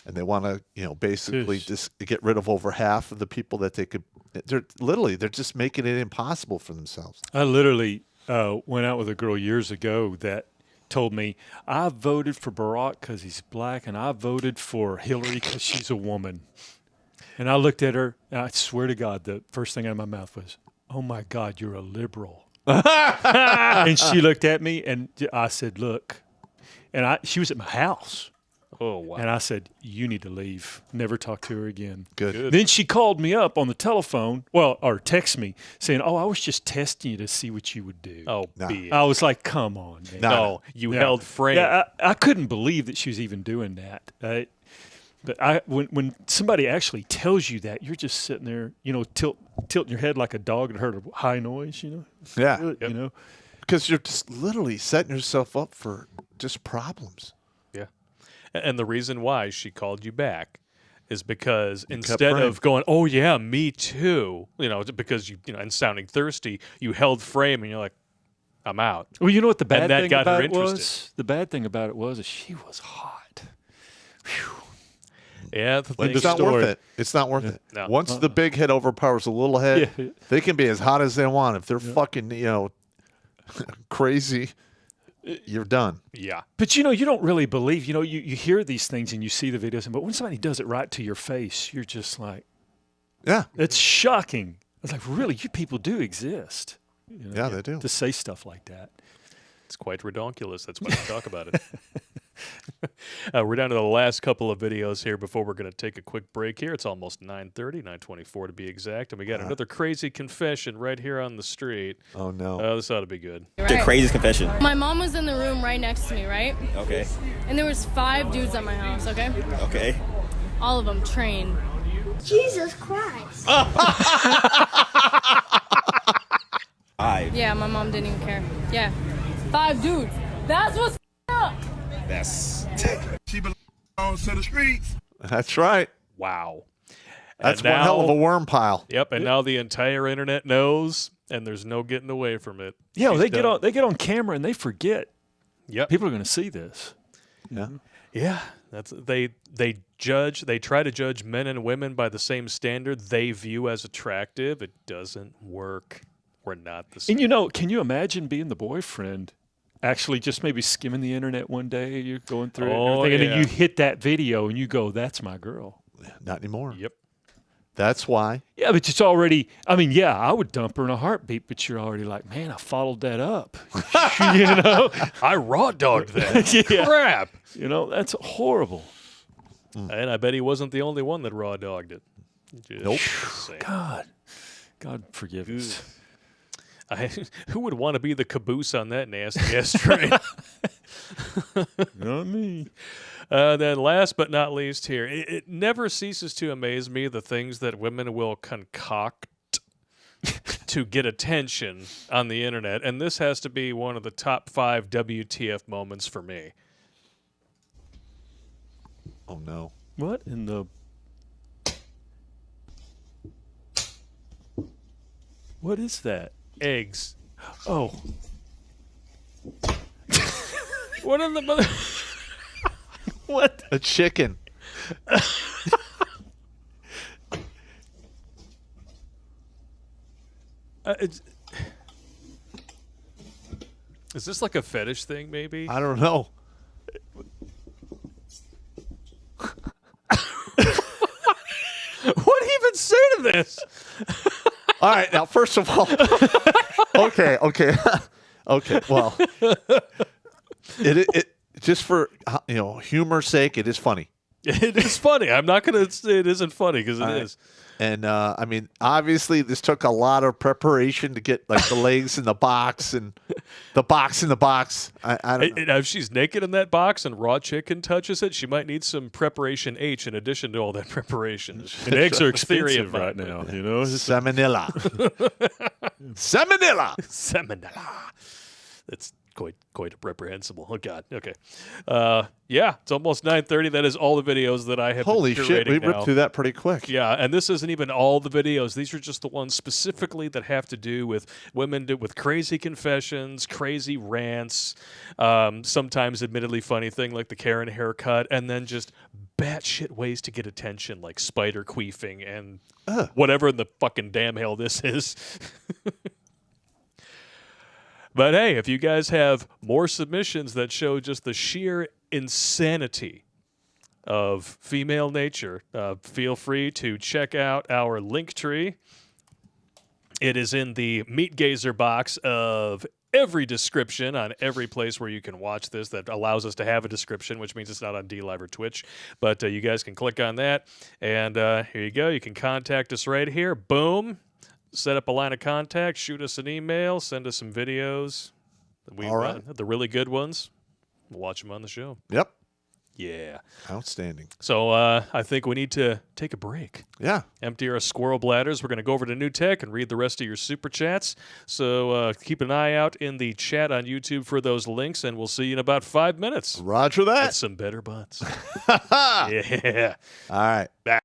And they want to, basically just get rid of over half of the people that they could. They're just making it impossible for themselves. I literally went out with a girl years ago that told me, I voted for Barack because he's black, and I voted for Hillary because she's a woman. And I looked at her, and I swear to God, the first thing out of my mouth was, oh my God, you're a liberal. And she looked at me, and I said, look. And she was at my house. Oh, wow. And I said, you need to leave. Never talk to her again. Good. Then she called me up on the telephone, or text me, saying, oh, I was just testing you to see what you would do. Oh, I was like, come on, man. No, you held frame. Yeah, I couldn't believe that she was even doing that. But when somebody actually tells you that, you're just sitting there, tilting your head like a dog that heard a high noise, Yeah. You know. Because you're just literally setting yourself up for just problems. Yeah. And the reason why she called you back is because You instead kept of going, oh, yeah, me too, because and sounding thirsty, you held frame and you're like, I'm out. Well, you know what the bad and that thing got about her it interested. was? The bad thing about it was she was hot. Whew. Yeah, It's not worth it. It's not worth it. No. Once the big head overpowers the little head, Yeah. they can be as hot as they want. If they're fucking, crazy, you're done. Yeah. But you don't really believe, you hear these things and you see the videos, but when somebody does it right to your face, you're just like, yeah, it's shocking. It's like, really, you people do exist. Yeah, they do. To say stuff like that. It's quite redonkulous. That's why we talk about it. We're down to the last couple of videos here before we're going to take a quick break here. It's almost 9:30, 9:24 to be exact. And we got another crazy confession right here on the street. Oh, no. This ought to be good. The craziest confession. My mom was in the room right next to me, right? Okay. And there was 5 dudes at my house, okay? Okay. All of them trained. Jesus Christ. 5. Yeah, my mom didn't even care. Yeah. 5 dudes. That's what's up. That's She belongs to the streets. That's right. Wow. That's And one hell of a now- worm pile. Yep, and now the entire internet knows, and there's no getting away from it. Yeah, She's they get done. on. They get on camera and they forget. Yep. People are going to see this. Yeah. Yeah, that's they judge. They try to judge men and women by the same standard they view as attractive. It doesn't work. We're not the same. And you know, can you imagine being the boyfriend, actually just maybe skimming the internet one day, you're going through it, and everything, and then you hit that video and you go, "That's my girl." Not anymore. Yep. That's why. Yeah, but it's already. I mean, yeah, I would dump her in a heartbeat, but you're already like, man, I followed that up. You know, I raw dogged that. Yeah. Crap. You know, that's horrible. And I bet he wasn't the only one that raw dogged it. Just Nope. saying. God forgive us. Who would want to be the caboose on that nasty ass train? Not me. Then last but not least here, it never ceases to amaze me the things that women will concoct to get attention on the internet. And this has to be one of the top 5 WTF moments for me. Oh, no. What in the... What is that? Eggs. Oh. What in the mother... What? A chicken. Is this like a fetish thing, maybe? I don't know. What do you even say to this? All right, now first of all, okay. Well, it just for humor's sake, it is funny. It is funny. I'm not gonna say it isn't funny because it is. And I mean, obviously, this took a lot of preparation to get like the legs in the box and the box in the box. I don't know. If she's naked in that box and raw chicken touches it, she might need some preparation H in addition to all that preparation. And eggs are expensive right now, you know. Salmonella. Salmonella. Salmonella. That's quite reprehensible. Oh God. Okay. Yeah, it's almost 9:30. That is all the videos that I have. Holy been shit, we curating ripped now. through that pretty quick. Yeah, and this isn't even all the videos. These are just the ones specifically that have to do with women with crazy confessions, crazy rants, sometimes admittedly funny thing like the Karen haircut, and then just batshit ways to get attention like spider queefing and whatever in the fucking damn hell this is. But hey, if you guys have more submissions that show just the sheer insanity of female nature, feel free to check out our link tree. It is in the Meat Gazer box of every description on every place where you can watch this that allows us to have a description, which means it's not on DLive or Twitch. But you guys can click on that, and here you go. You can contact us right here. Boom. Set up a line of contact, shoot us an email, send us some videos. All right. The really good ones. We'll watch them on the show. Yep. Yeah. Outstanding. So I think we need to take a break. Yeah. Empty our squirrel bladders. We're going to go over to New Tech and read the rest of your super chats. So keep an eye out in the chat on YouTube for those links, and we'll see you in about 5 minutes. Roger that. With some better butts. Yeah. All right. Back.